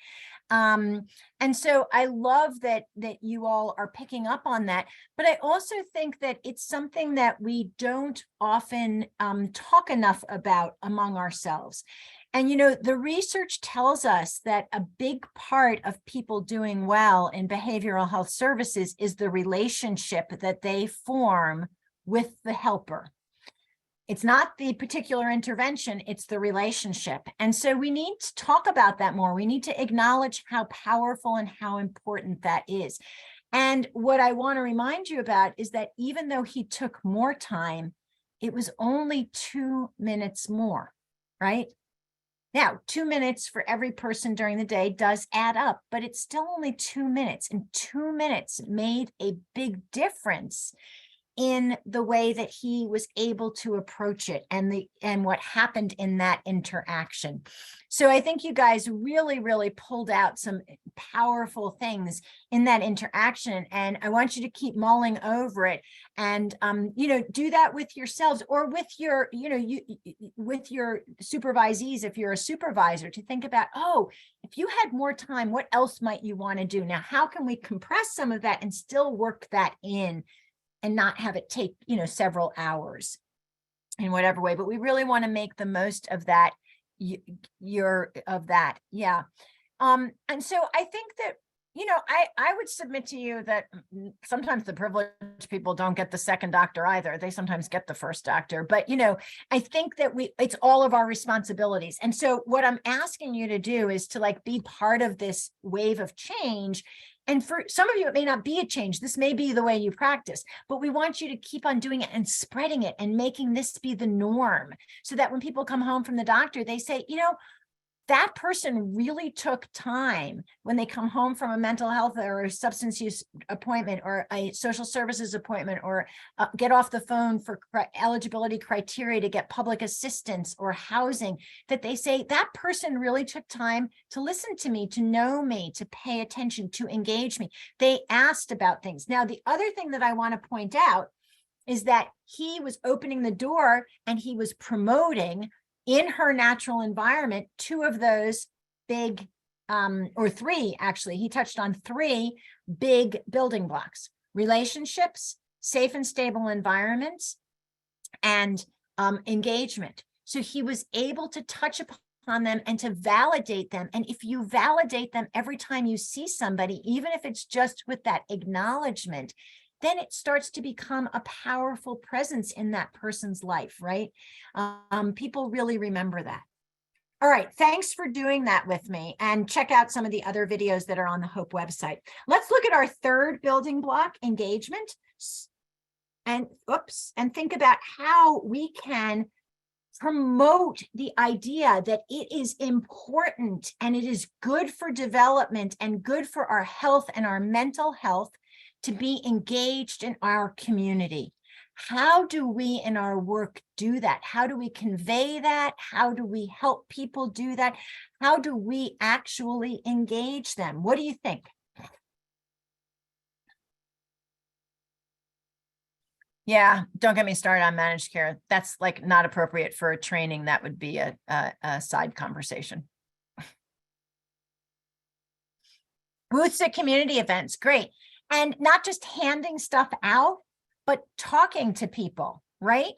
And so I love that you all are picking up on that, but I also think that it's something that we don't often talk enough about among ourselves. And, the research tells us that a big part of people doing well in behavioral health services is the relationship that they form with the helper. It's not the particular intervention, it's the relationship. And so we need to talk about that more. We need to acknowledge how powerful and how important that is. And what I want to remind you about is that even though he took more time, it was only 2 minutes more, right? Now, 2 minutes for every person during the day does add up, but it's still only 2 minutes, and 2 minutes made a big difference in the way that he was able to approach it and what happened in that interaction. So I think you guys really, really pulled out some powerful things in that interaction. And I want you to keep mulling over it and, do that with yourselves or with your, with your supervisees. If you're a supervisor, to think about, if you had more time, what else might you want to do? Now, how can we compress some of that and still work that in and not have it take, several hours in whatever way, but we really want to make the most of that, Yeah. And so I think that I would submit to you that sometimes the privileged people don't get the second doctor either. They sometimes get the first doctor. But, I think that it's all of our responsibilities. And so what I'm asking you to do is to like be part of this wave of change. And for some of you, it may not be a change. This may be the way you practice, but we want you to keep on doing it and spreading it and making this be the norm so that when people come home from the doctor, they say, that person really took time when they come home from a mental health or a substance use appointment or a social services appointment or get off the phone for eligibility criteria to get public assistance or housing, that they say that person really took time to listen to me, to know me, to pay attention, to engage me. They asked about things. Now, the other thing that I want to point out is that he was opening the door and he was promoting in her natural environment, two of those big, or three, actually, he touched on three big building blocks: relationships, safe and stable environments, and engagement. So he was able to touch upon them and to validate them. And if you validate them every time you see somebody, even if it's just with that acknowledgement, then it starts to become a powerful presence in that person's life, right? People really remember that. All right, thanks for doing that with me, and check out some of the other videos that are on the HOPE website. Let's look at our third building block, engagement, and think about how we can promote the idea that it is important and it is good for development and good for our health and our mental health to be engaged in our community. How do we in our work do that? How do we convey that? How do we help people do that? How do we actually engage them? What do you think? Yeah, don't get me started on managed care. That's like not appropriate for a training. That would be a side conversation. Booths at community events, great. And not just handing stuff out, but talking to people, right?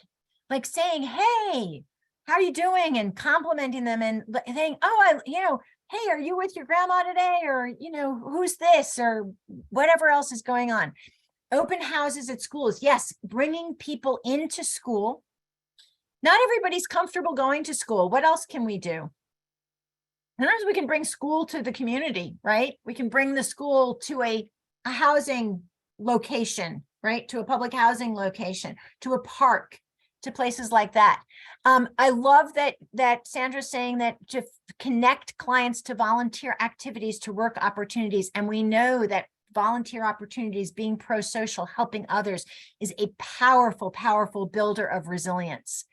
Like saying, hey, how are you doing? And complimenting them and saying, oh, hey, are you with your grandma today? Or, who's this? Or whatever else is going on. Open houses at schools. Yes, bringing people into school. Not everybody's comfortable going to school. What else can we do? Sometimes we can bring school to the community, right? We can bring the school to a housing location, right? To a public housing location, to a park, to places like that. I love that Sandra's saying that to connect clients to volunteer activities, to work opportunities. And we know that volunteer opportunities, being pro-social, helping others is a powerful, powerful builder of resilience.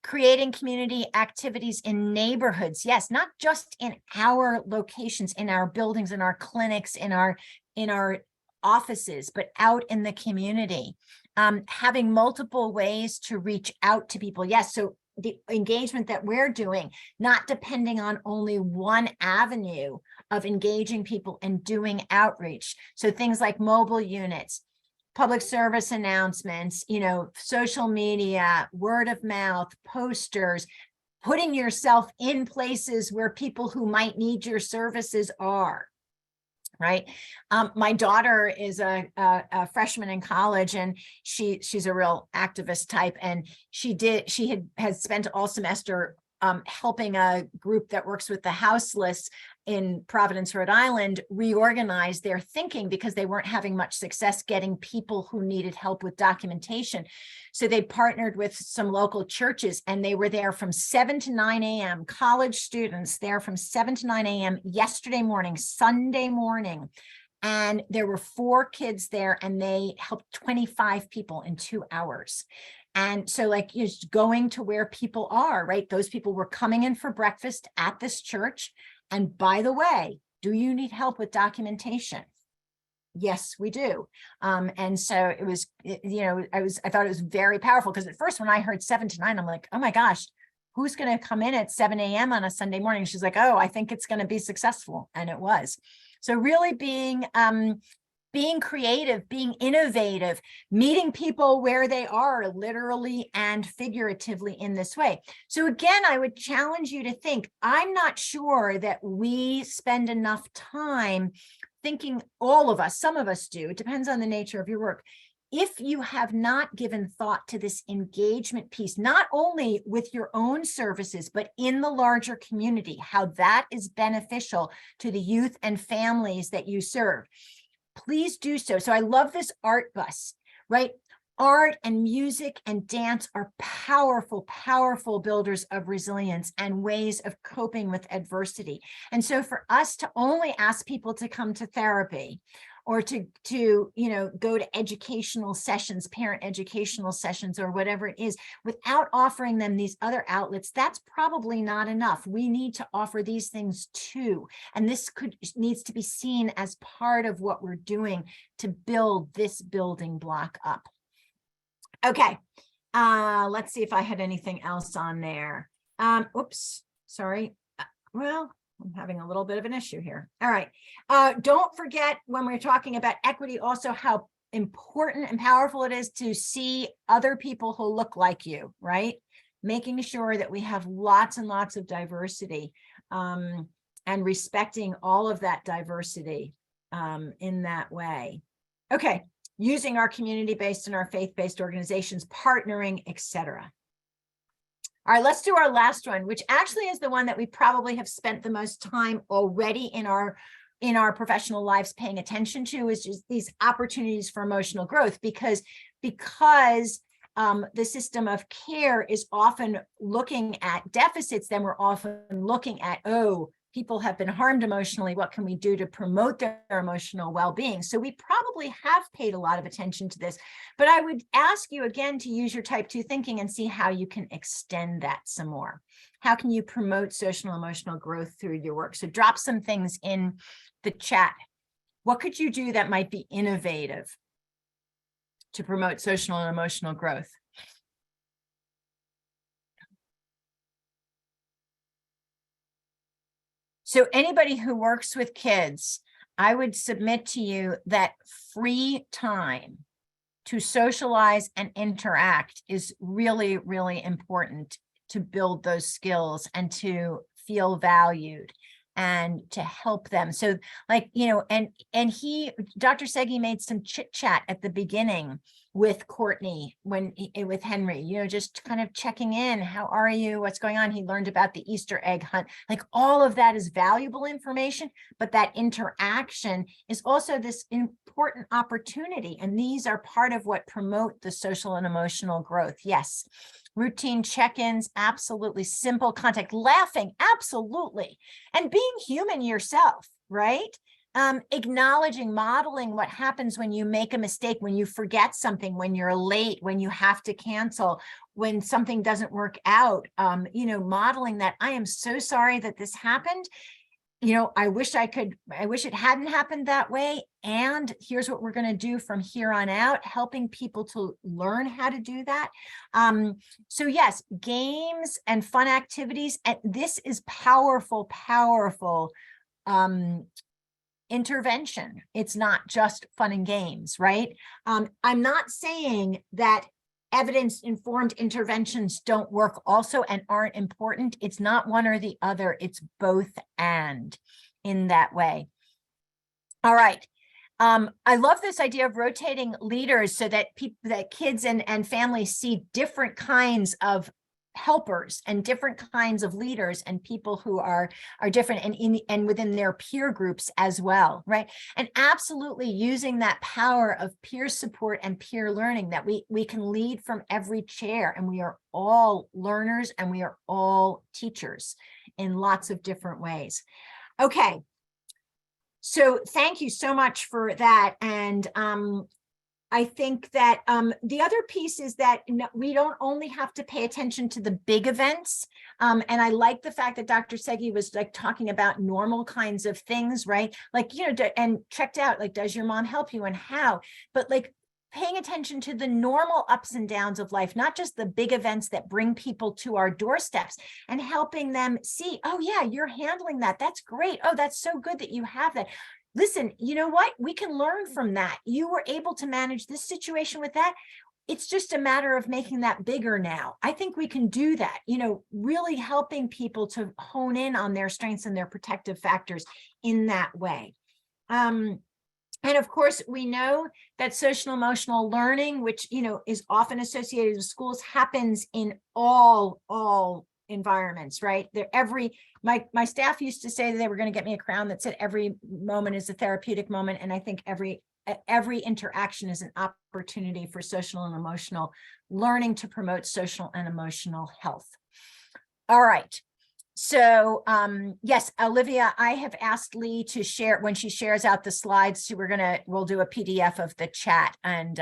Creating community activities in neighborhoods. Yes, not just in our locations, in our buildings, in our clinics, in our offices, but out in the community. Having multiple ways to reach out to people. Yes, so the engagement that we're doing, not depending on only one avenue of engaging people and doing outreach. So things like mobile units, public service announcements, social media, word of mouth, posters, putting yourself in places where people who might need your services are, right? My daughter is a freshman in college, and she's a real activist type, and she had spent all semester helping a group that works with the houseless in Providence, Rhode Island, reorganize their thinking because they weren't having much success getting people who needed help with documentation. So they partnered with some local churches, and they were there from 7 to 9 a.m. College students there from 7 to 9 a.m. yesterday morning, Sunday morning. And there were 4 kids there, and they helped 25 people in 2 hours. And so just going to where people are, right? Those people were coming in for breakfast at this church. And by the way, do you need help with documentation? Yes, we do. And so it was, I thought it was very powerful, because at first when I heard 7 to 9, I'm like, oh my gosh, who's going to come in at 7 a.m. on a Sunday morning? She's like, oh, I think it's going to be successful. And it was. So really being being creative, being innovative, meeting people where they are, literally and figuratively in this way. So again, I would challenge you to think, I'm not sure that we spend enough time thinking, all of us, some of us do, it depends on the nature of your work. If you have not given thought to this engagement piece, not only with your own services, but in the larger community, how that is beneficial to the youth and families that you serve, please do so. So I love this art bus, right? Art and music and dance are powerful, powerful builders of resilience and ways of coping with adversity. And so for us to only ask people to come to therapy or to go to educational sessions, parent educational sessions, or whatever it is, without offering them these other outlets, that's probably not enough. We need to offer these things too. And this needs to be seen as part of what we're doing to build this building block up. Okay, let's see if I had anything else on there. Oops, sorry. Well, I'm having a little bit of an issue here. All right. Don't forget, when we're talking about equity, also how important and powerful it is to see other people who look like you, right? Making sure that we have lots and lots of diversity, and respecting all of that diversity in that way. Okay. Using our community-based and our faith-based organizations, partnering, etc. All right, let's do our last one, which actually is the one that we probably have spent the most time already in our professional lives paying attention to, is just these opportunities for emotional growth, because the system of care is often looking at deficits, then we're often looking at, oh, people have been harmed emotionally. What can we do to promote their emotional well-being? So we probably have paid a lot of attention to this, but I would ask you again to use your type 2 thinking and see how you can extend that some more. How can you promote social and emotional growth through your work? So drop some things in the chat. What could you do that might be innovative to promote social and emotional growth? So anybody who works with kids, I would submit to you that free time to socialize and interact is really, really important to build those skills and to feel valued and to help them. So like, Dr. Segi made some chit chat at the beginning with Courtney, with Henry, just kind of checking in. How are you? What's going on? He learned about the Easter egg hunt. Like, all of that is valuable information, but that interaction is also this important opportunity. And these are part of what promote the social and emotional growth. Yes. Routine check-ins, absolutely. Simple contact, laughing, absolutely. And being human yourself, right? Acknowledging, modeling what happens when you make a mistake, when you forget something, when you're late, when you have to cancel, when something doesn't work out, modeling that. I am so sorry that this happened. I wish it hadn't happened that way. And here's what we're going to do from here on out, helping people to learn how to do that. So yes, games and fun activities. And this is powerful, powerful intervention. It's not just fun and games, right? I'm not saying that evidence-informed interventions don't work also and aren't important. It's not one or the other. It's both and in that way. All right. I love this idea of rotating leaders so that kids and families see different kinds of helpers and different kinds of leaders and people who are different and within their peer groups as well, right? And absolutely using that power of peer support and peer learning, that we can lead from every chair, and we are all learners and we are all teachers in lots of different ways. Okay. So thank you so much for that. And I think that the other piece is that we don't only have to pay attention to the big events. And I like the fact that Dr. Segi was like talking about normal kinds of things, right? Like, and checked out, like, does your mom help you and how? But like paying attention to the normal ups and downs of life, not just the big events that bring people to our doorsteps, and helping them see, oh yeah, you're handling that. That's great. Oh, that's so good that you have that. listen, you know what? We can learn from that. You were able to manage this situation with that. It's just a matter of making that bigger now. I think we can do that, really helping people to hone in on their strengths and their protective factors in that way. And of course, we know that social emotional learning, which, is often associated with schools, happens in all environments, right? My staff used to say that they were going to get me a crown that said every moment is a therapeutic moment. And I think every interaction is an opportunity for social and emotional learning to promote social and emotional health. All right. So yes, Olivia, I have asked Lee to share when she shares out the slides. So we'll do a PDF of the chat and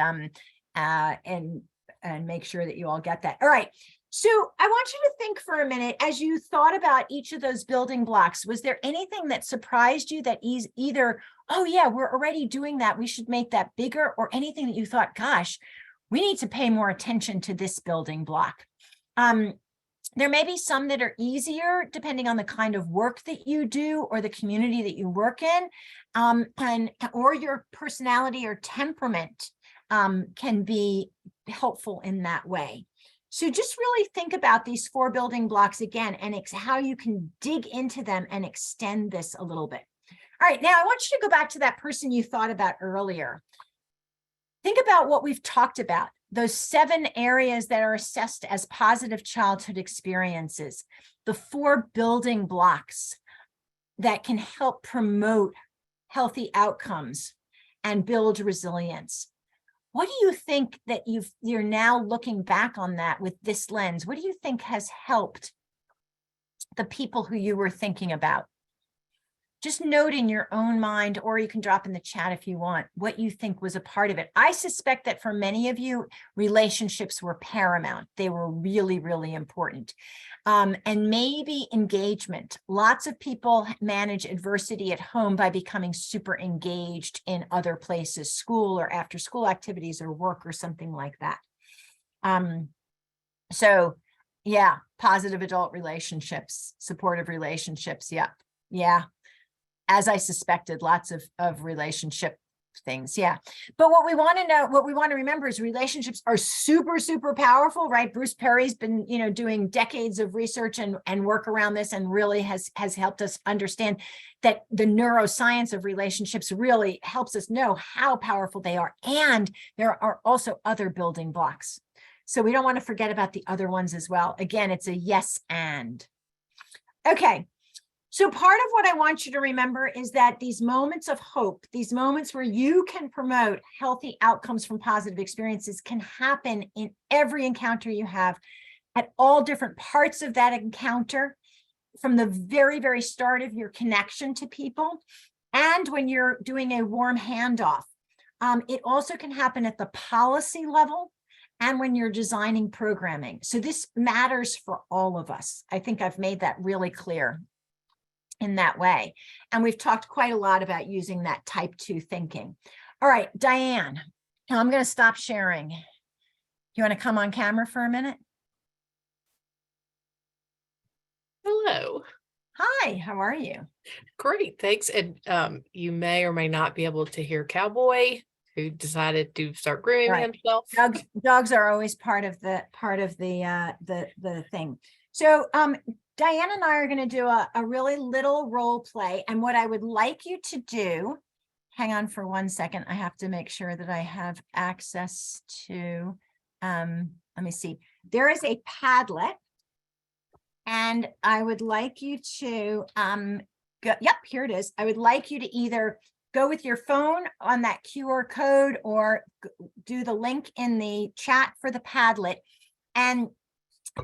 make sure that you all get that. All right. So I want you to think for a minute, as you thought about each of those building blocks, was there anything that surprised you that either, oh yeah, we're already doing that, we should make that bigger, or anything that you thought, gosh, we need to pay more attention to this building block? There may be some that are easier depending on the kind of work that you do or the community that you work in, or your personality or temperament can be helpful in that way. So just really think about these 4 building blocks again and how you can dig into them and extend this a little bit. All right, now I want you to go back to that person you thought about earlier. Think about what we've talked about, those 7 areas that are assessed as positive childhood experiences, the 4 building blocks that can help promote healthy outcomes and build resilience. What do you think that you're now looking back on that with this lens? What do you think has helped the people who you were thinking about? Just note in your own mind, or you can drop in the chat if you want, what you think was a part of it. I suspect that for many of you, relationships were paramount. They were really, really important. And maybe engagement. Lots of people manage adversity at home by becoming super engaged in other places, school or after school activities or work or something like that. So yeah, positive adult relationships, supportive relationships. Yeah. As I suspected, lots of relationship things. Yeah. But what we want to remember is relationships are super, super powerful, right? Bruce Perry's been, doing decades of research and work around this, and really has helped us understand that the neuroscience of relationships really helps us know how powerful they are. And there are also other building blocks. So we don't want to forget about the other ones as well. Again, it's a yes and. Okay. So part of what I want you to remember is that these moments of hope, these moments where you can promote healthy outcomes from positive experiences, can happen in every encounter you have, at all different parts of that encounter, from the very, very start of your connection to people, and when you're doing a warm handoff. It also can happen at the policy level and when you're designing programming. So this matters for all of us. I think I've made that really clear in that way. And we've talked quite a lot about using that type 2 thinking. All right, Diane, I'm going to stop sharing. You want to come on camera for a minute? Hello. Hi, how are you? Great, thanks. And you may or may not be able to hear Cowboy, who decided to start grooming Right. himself. Dogs are always part of the thing. So Diane and I are going to do a really little role play. And what I would like you to do, hang on for 1 second. I have to make sure that I have access to, let me see. There is a Padlet. And I would like you to, yep, here it is. I would like you to either go with your phone on that QR code or do the link in the chat for the Padlet. And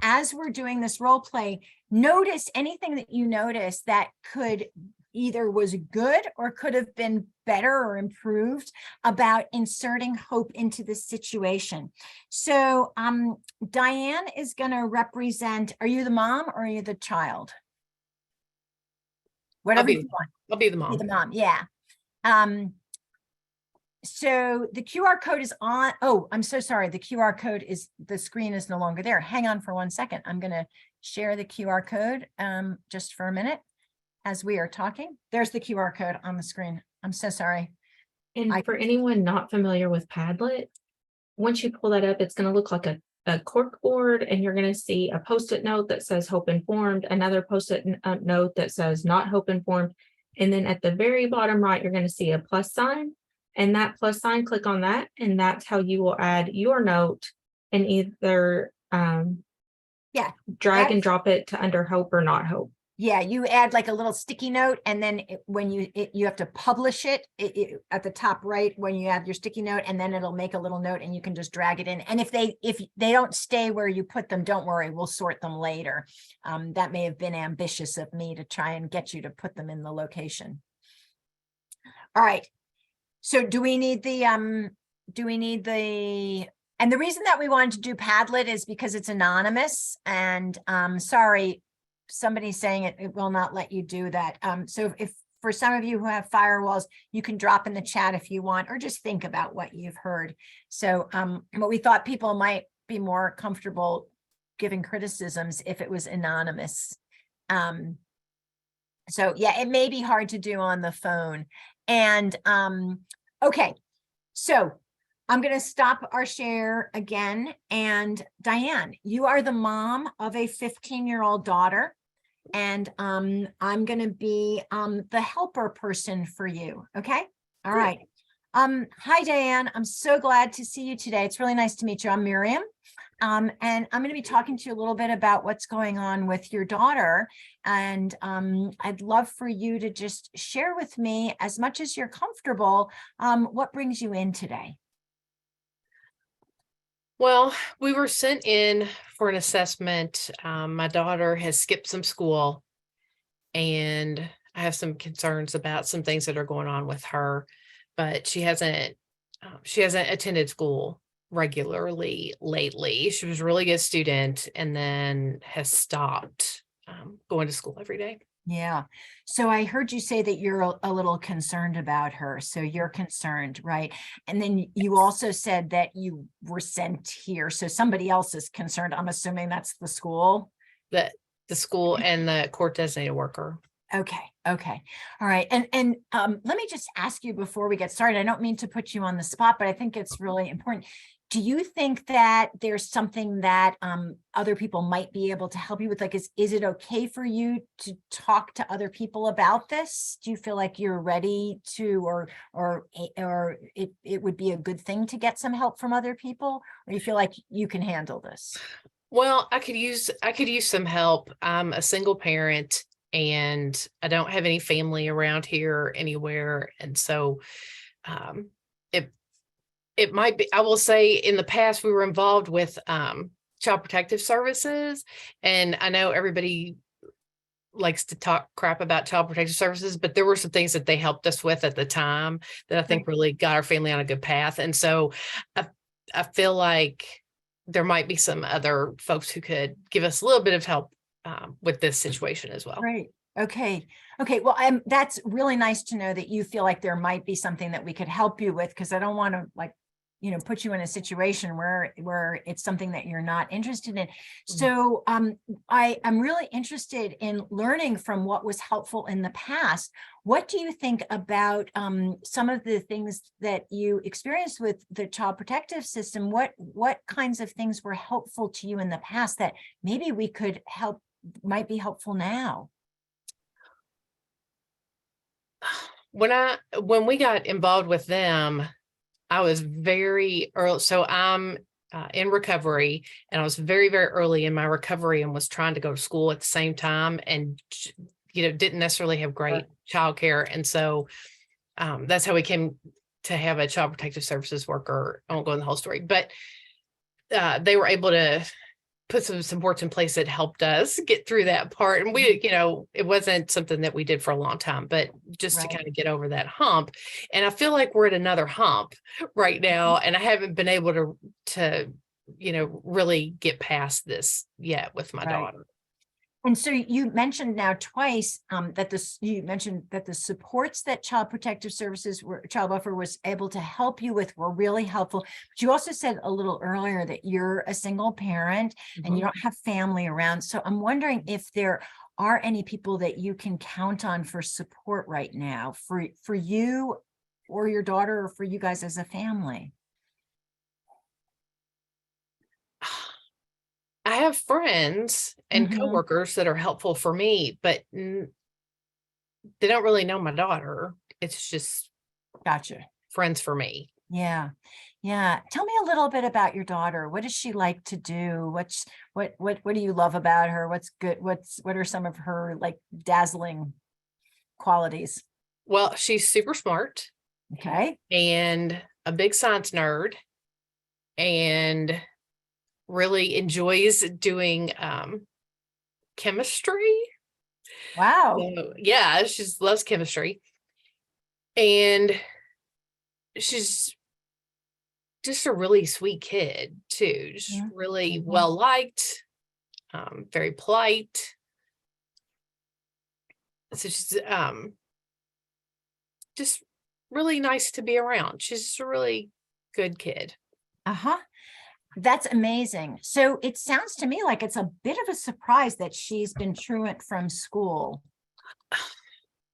as we're doing this role play, notice anything that you notice that could either was good or could have been better or improved about inserting hope into this situation. So Diane is going to represent, are you the mom or are you the child? Whatever you want. I'll be the mom. Be the mom, yeah. So the QR code is on. Oh, I'm so sorry. The QR code is, the screen is no longer there. Hang on for 1 second. I'm going to share the QR code just for a minute as we are talking. There's the QR code on the screen. I'm so sorry. And I- for anyone not familiar with Padlet, once you pull that up, it's going to look like a cork board, and you're going to see a Post-it note that says Hope Informed, another Post-it note that says Not Hope Informed. And then at the very bottom right, you're going to see a plus sign. And that plus sign, click on that, and that's how you will add your note and either Yeah, drag and that's- drop it to under Hope or Not Hope. Yeah, you add like a little sticky note, and then when you have to publish it, at the top right when you add your sticky note, and then it'll make a little note, and you can just drag it in. And if they don't stay where you put them, don't worry, we'll sort them later. That may have been ambitious of me to try and get you to put them in the location. All right. So do we need the and the reason that we wanted to do Padlet is because it's anonymous, and sorry, somebody's saying it will not let you do that. So if for some of you who have firewalls, you can drop in the chat if you want, or just think about what you've heard. So but we thought people might be more comfortable giving criticisms if it was anonymous. So yeah, it may be hard to do on the phone. And okay, so I'm going to stop our share again. And Diane, you are the mom of a 15-year-old daughter. And I'm going to be the helper person for you. Okay. All right. Hi, Diane. I'm so glad to see you today. It's really nice to meet you. I'm Miriam. And I'm going to be talking to you a little bit about what's going on with your daughter. And I'd love for you to just share with me, as much as you're comfortable, what brings you in today. Well, we were sent in for an assessment. My daughter has skipped some school, and I have some concerns about some things that are going on with her, but she hasn't attended school regularly lately. She was a really good student and then has stopped going to school every day. Yeah. So I heard you say that you're a little concerned about her. So you're concerned, right? And then you also said that you were sent here. So somebody else is concerned. I'm assuming that's the school. The school and the court designated worker. Okay. Okay. All right. And let me just ask you before we get started. I don't mean to put you on the spot, but I think it's really important. Do you think that there's something that other people might be able to help you with? Like, is it okay for you to talk to other people about this? Do you feel like you're ready to, or it would be a good thing to get some help from other people, or you feel like you can handle this? Well, I could use some help. I'm a single parent and I don't have any family around here anywhere. And so it might be, I will say, in the past, we were involved with Child Protective Services. And I know everybody likes to talk crap about Child Protective Services, but there were some things that they helped us with at the time that I think really got our family on a good path. And so I feel like there might be some other folks who could give us a little bit of help with this situation as well. Right. Okay. Okay. Well, that's really nice to know that you feel like there might be something that we could help you with, because I don't want to, like, put you in a situation where it's something that you're not interested in. So I'm really interested in learning from what was helpful in the past. What do you think about some of the things that you experienced with the Child Protective System? What kinds of things were helpful to you in the past that maybe we could help, might be helpful now? When we got involved with them, I was very early. So I'm in recovery, and I was very, very early in my recovery and was trying to go to school at the same time, and, didn't necessarily have great childcare. And so that's how we came to have a Child Protective Services worker. I won't go in the whole story, but they were able to put some supports in place that helped us get through that part. And we, it wasn't something that we did for a long time, but just to kind of get over that hump. And I feel like we're at another hump right now. And I haven't been able to, really get past this yet with my daughter. And so you mentioned now twice you mentioned that the supports that Child Protective Services, Child Welfare was able to help you with were really helpful. But you also said a little earlier that you're a single parent and you don't have family around. So I'm wondering if there are any people that you can count on for support right now for you or your daughter, or for you guys as a family? I have friends and Mhm. coworkers that are helpful for me, but they don't really know my daughter. It's just Gotcha. friends for me. Yeah. Yeah. Tell me a little bit about your daughter. What does she like to do? What do you love about her? What's good? What are some of her like dazzling qualities? Well, she's super smart Okay. and a big science nerd and really enjoys doing chemistry. Wow. So, yeah, she loves chemistry. And she's just a really sweet kid too. Just Mhm. really Mhm. well liked, very polite. So she's just really nice to be around. She's just a really good kid. Uh-huh. That's amazing. So it sounds to me like it's a bit of a surprise that she's been truant from school.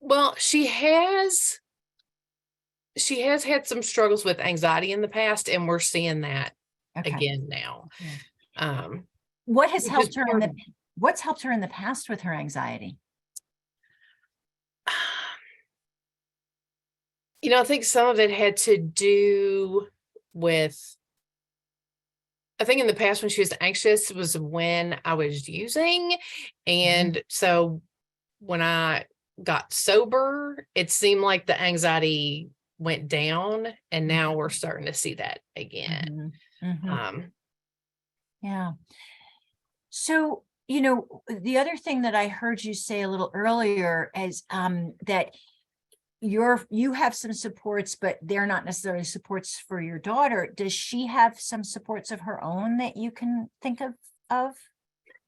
Well, she has had some struggles with anxiety in the past, and we're seeing that Okay. again now. Yeah. Um, What has which is helped her part of- what's helped her in the past with her anxiety? I think some of it had to do with, I think in the past when she was anxious was when I was using. And so when I got sober, it seemed like the anxiety went down, and now we're starting to see that again. Mhm. Um, Yeah. So, the other thing that I heard you say a little earlier is that you have some supports, but they're not necessarily supports for your daughter. Does she have some supports of her own that you can think of?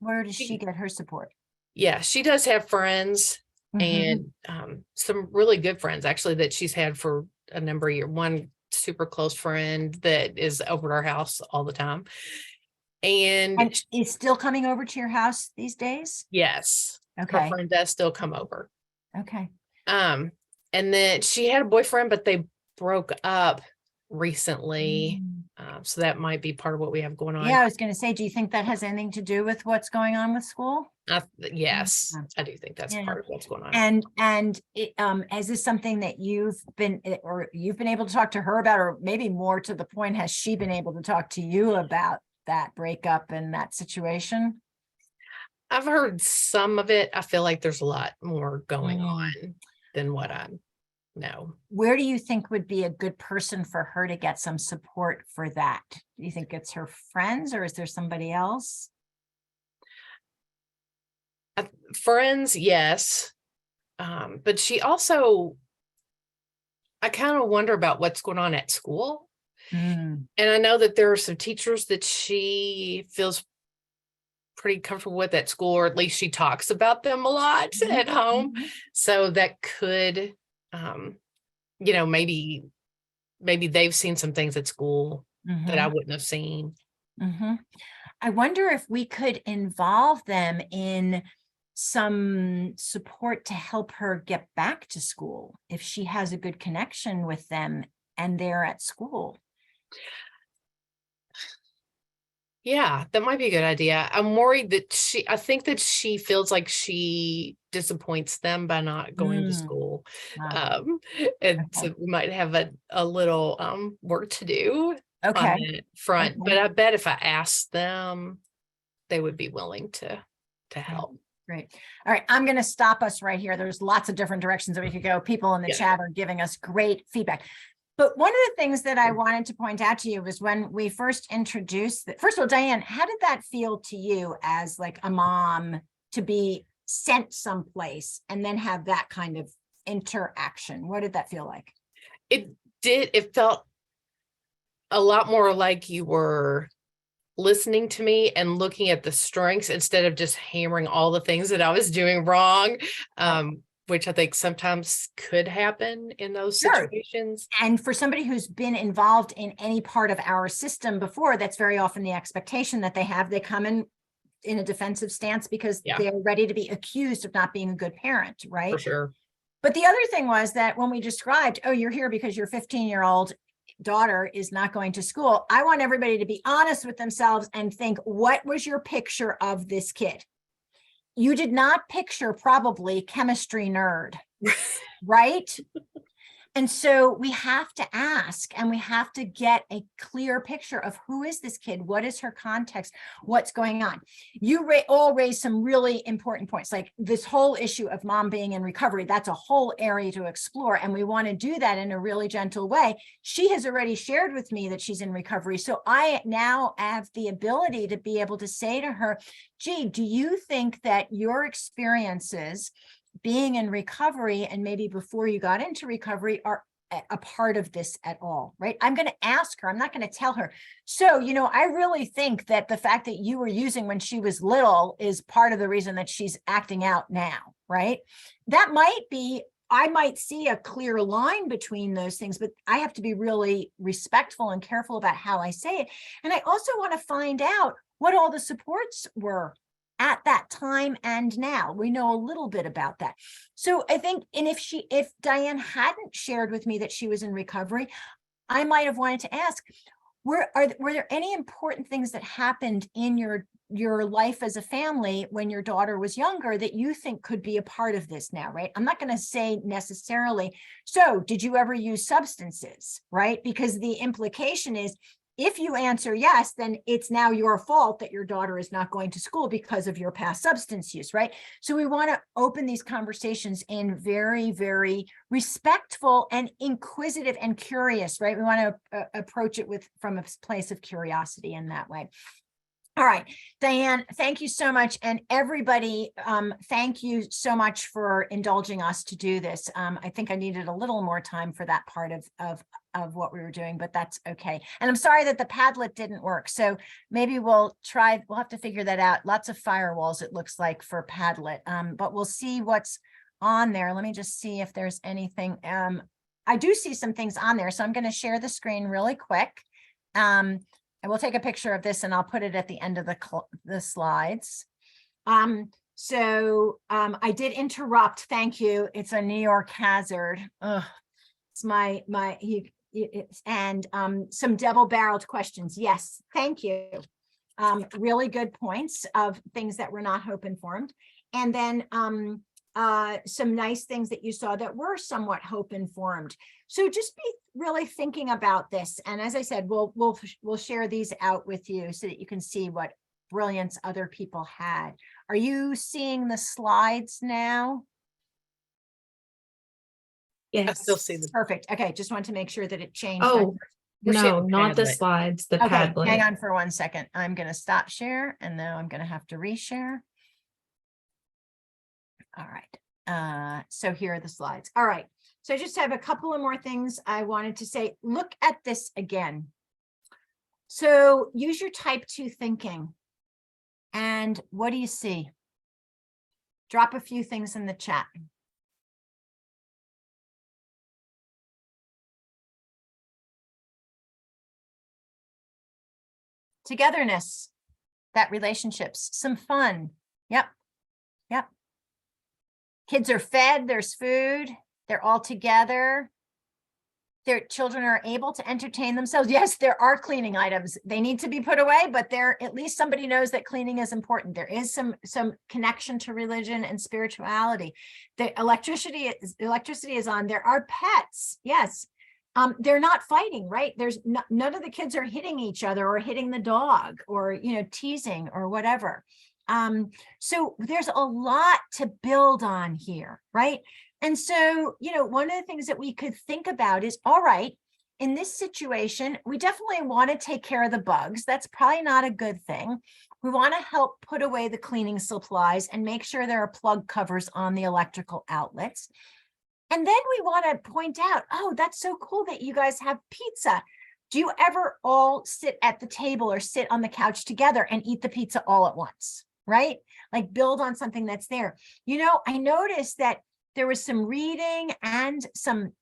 Where does she get her support? yeah, she does have friends Mhm. and some really good friends actually that she's had for a number of years. One super close friend that is over at our house all the time. And And is still coming over to your house these days? yes, her Okay. friend does still come over. Okay. Um, and then she had a boyfriend, but they broke up recently. So that might be part of what we have going on. Yeah, I was going to say, do you think that has anything to do with what's going on with school? Yes, Yeah. I do think that's Yeah. part of what's going on. And is this something that you've been able to talk to her about, or maybe more to the point, has she been able to talk to you about that breakup and that situation? I've heard some of it. I feel like there's a lot more going Mm. on than what I know. Where do you think would be a good person for her to get some support for that? Do you think it's her friends, or is there somebody else? Friends, yes. But she also, I kind of wonder about what's going on at school. Mm. And I know that there are some teachers that she feels pretty comfortable with at school, or at least she talks about them a lot at home. Mhm. So that could, maybe they've seen some things at school that I Mhm. wouldn't have seen. Mhm. I wonder if we could involve them in some support to help her get back to school if she has a good connection with them and they're at school. Yeah, that might be a good idea. I'm worried that I think that she feels like she disappoints them by not going to Mm. school. Ah, And okay. so we might have a little work to do on Okay. that front. But Okay. I bet if I asked them, they would be willing to help. Great. All right. I'm going to stop us right here. There's lots of different directions that we could go. People in the Yeah. chat are giving us great feedback. But one of the things that I wanted to point out to you was when we first introduced first of all, Diane, how did that feel to you as like a mom to be sent someplace and then have that kind of interaction? What did that feel like? It felt a lot more like you were listening to me and looking at the strengths instead of just hammering all the things that I was doing wrong, which I think sometimes could happen in those situations. And for somebody who's been involved in any part of our system before, that's very often the expectation that they come in in a defensive stance because Yeah. they're ready to be accused of not being a good parent, right? For sure. But the other thing was that when we described, oh, you're here because your 15-year-old daughter is not going to school, I want everybody to be honest with themselves and think, what was your picture of this kid? You did not picture probably chemistry nerd, right? And so we have to ask, and we have to get a clear picture of who is this kid? What is her context? What's going on? You all raised some really important points, like this whole issue of mom being in recovery. That's a whole area to explore. And we want to do that in a really gentle way. She has already shared with me that she's in recovery. So I now have the ability to be able to say to her, gee, do you think that your experiences being in recovery and maybe before you got into recovery are a part of this at all, right? I'm going to ask her, I'm not going to tell her. So, I really think that the fact that you were using when she was little is part of the reason that she's acting out now, right? That might be, I might see a clear line between those things, but I have to be really respectful and careful about how I say it. And I also want to find out what all the supports were at that time and now. We know a little bit about that. So I think, and if Diane hadn't shared with me that she was in recovery, I might have wanted to ask, were there any important things that happened in your life as a family when your daughter was younger that you think could be a part of this now, right? I'm not going to say necessarily, so did you ever use substances, right? Because the implication is, if you answer yes, then it's now your fault that your daughter is not going to school because of your past substance use, right? So we want to open these conversations in very, very respectful and inquisitive and curious, right? We want to approach it from a place of curiosity in that way. All right, Diane, thank you so much. And everybody, thank you so much for indulging us to do this. I think I needed a little more time for that part of what we were doing, but that's okay. And I'm sorry that the Padlet didn't work. So maybe we'll have to figure that out. Lots of firewalls, it looks like, for Padlet, but we'll see what's on there. Let me just see if there's anything. I do see some things on there. So I'm going to share the screen really quick. I will take a picture of this and I'll put it at the end of the slides. So I did interrupt. Thank you. It's a New York hazard. Ugh. It's and some double-barreled questions. Yes, thank you. Really good points of things that were not hope informed. And then some nice things that you saw that were somewhat hope informed. So just be really thinking about this. And as I said, we'll share these out with you so that you can see what brilliance other people had. Are you seeing the slides now? Yes. I still see the. Perfect. Okay, just wanted to make sure that it changed. Oh, We're seeing no, the not the Padlet. slides, the Okay, Padlet. hang on for 1 second. I'm going to stop share and now I'm going to have to reshare. All right. So here are the slides. All right. So I just have a couple of more things I wanted to say. Look at this again. So use your type 2 thinking. And what do you see? Drop a few things in the chat. Togetherness, that relationships, some fun. Yep. Yep. Kids are fed, there's food, they're all together. Their children are able to entertain themselves. Yes, there are cleaning items. They need to be put away, but at least somebody knows that cleaning is important. There is some connection to religion and spirituality. The electricity is on. There are pets. Yes. They're not fighting, right? There's none of the kids are hitting each other or hitting the dog or, teasing or whatever. So there's a lot to build on here, right? And so, one of the things that we could think about is, all right, in this situation, we definitely want to take care of the bugs. That's probably not a good thing. We want to help put away the cleaning supplies and make sure there are plug covers on the electrical outlets. And then we want to point out, oh, that's so cool that you guys have pizza. Do you ever all sit at the table or sit on the couch together and eat the pizza all at once, right? Like build on something that's there. I noticed that there was some reading and some,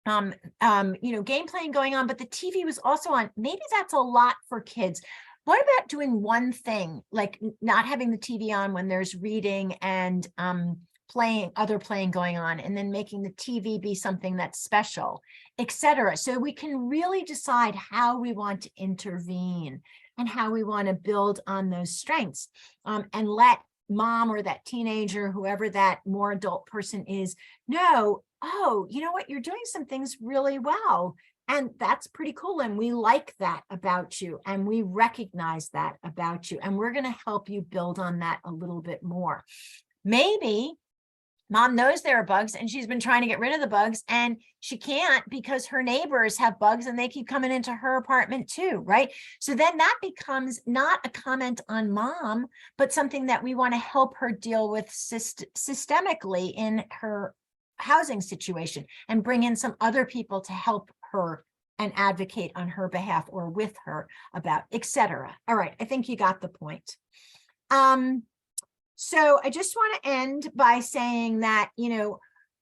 game playing going on, but the TV was also on. Maybe that's a lot for kids. What about doing one thing, like not having the TV on when there's reading and other playing going on, and then making the TV be something that's special, etc. So we can really decide how we want to intervene and how we want to build on those strengths, and let mom or that teenager, whoever that more adult person is, know, oh, you know what, you're doing some things really well. And that's pretty cool. And we like that about you. And we recognize that about you. And we're going to help you build on that a little bit more. Maybe mom knows there are bugs and she's been trying to get rid of the bugs and she can't because her neighbors have bugs and they keep coming into her apartment too, right? So then that becomes not a comment on mom, but something that we want to help her deal with systemically in her housing situation, and bring in some other people to help her and advocate on her behalf or with her about, etc. All right, I think you got the point. So I just want to end by saying that,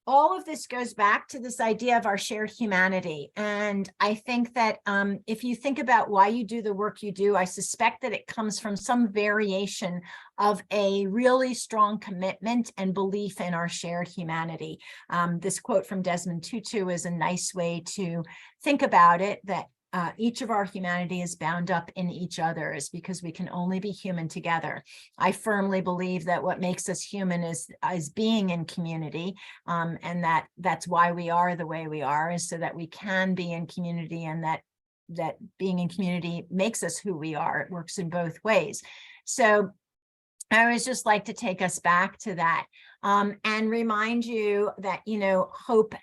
all of this goes back to this idea of our shared humanity. And I think that if you think about why you do the work you do, I suspect that it comes from some variation of a really strong commitment and belief in our shared humanity. This quote from Desmond Tutu is a nice way to think about it, that each of our humanity is bound up in each other's, because we can only be human together. I firmly believe that what makes us human is being in community, and that's why we are the way we are, is so that we can be in community, and that being in community makes us who we are. It works in both ways. So I always just like to take us back to that, and remind you that, hope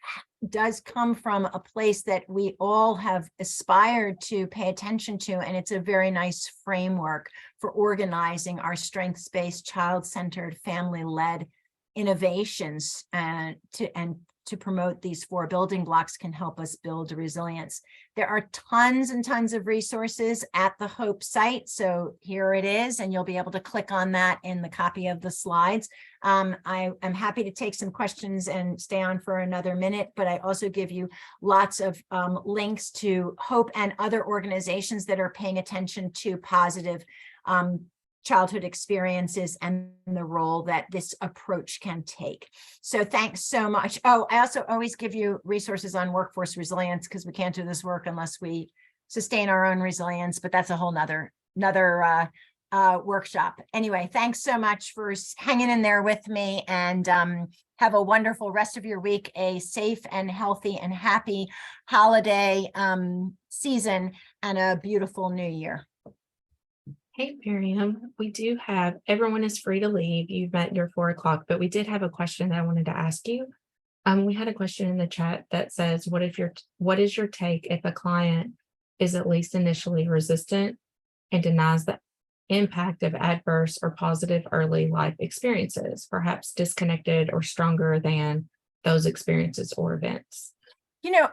does come from a place that we all have aspired to pay attention to. And it's a very nice framework for organizing our strengths-based, child-centered, family-led innovations, and to promote these 4 building blocks can help us build resilience. There are tons and tons of resources at the Hope site. So here it is, and you'll be able to click on that in the copy of the slides. I am happy to take some questions and stay on for another minute, but I also give you lots of links to Hope and other organizations that are paying attention to positive childhood experiences and the role that this approach can take. So thanks so much. Oh, I also always give you resources on workforce resilience, because we can't do this work unless we sustain our own resilience, but that's a whole nother workshop. Anyway, thanks so much for hanging in there with me, and have a wonderful rest of your week, a safe and healthy and happy holiday season, and a beautiful new year. Hey, Miriam, we do have, everyone is free to leave. You've met your 4 o'clock, but we did have a question that I wanted to ask you. We had a question in the chat that says, what is your take if a client is at least initially resistant and denies the impact of adverse or positive early life experiences, perhaps disconnected or stronger than those experiences or events?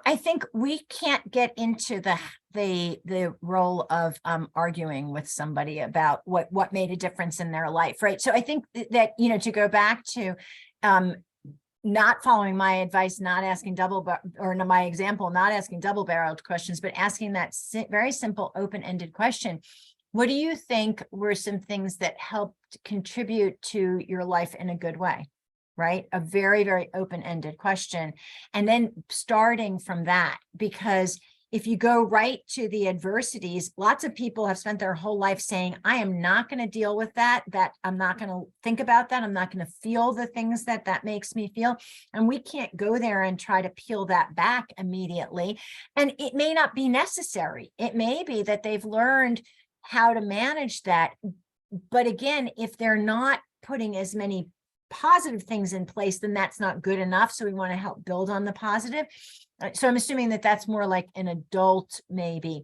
I think we can't get into the role of arguing with somebody about what made a difference in their life, right? So I think that, to go back to not following my advice, not asking my example, not asking double-barreled questions, but asking that very simple open-ended question. What do you think were some things that helped contribute to your life in a good way? Right? A very, very open-ended question. And then starting from that, because if you go right to the adversities, lots of people have spent their whole life saying, I am not going to deal with that I'm not going to think about that. I'm not going to feel the things that makes me feel. And we can't go there and try to peel that back immediately. And it may not be necessary. It may be that they've learned how to manage that. But again, if they're not putting as many positive things in place, then that's not good enough. So we want to help build on the positive. So I'm assuming that that's more like an adult maybe.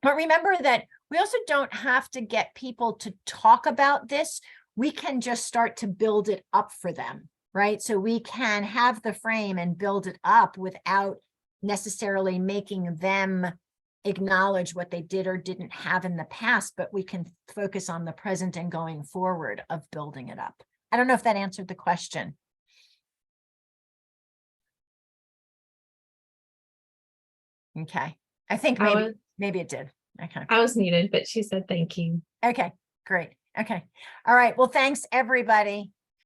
But remember that we also don't have to get people to talk about this. We can just start to build it up for them, right? So we can have the frame and build it up without necessarily making them acknowledge what they did or didn't have in the past, but we can focus on the present and going forward of building it up. I don't know if that answered the question. Okay. I think maybe it did. Okay. I was muted, but she said thank you. Okay, great. Okay. All right. Well, thanks, everybody.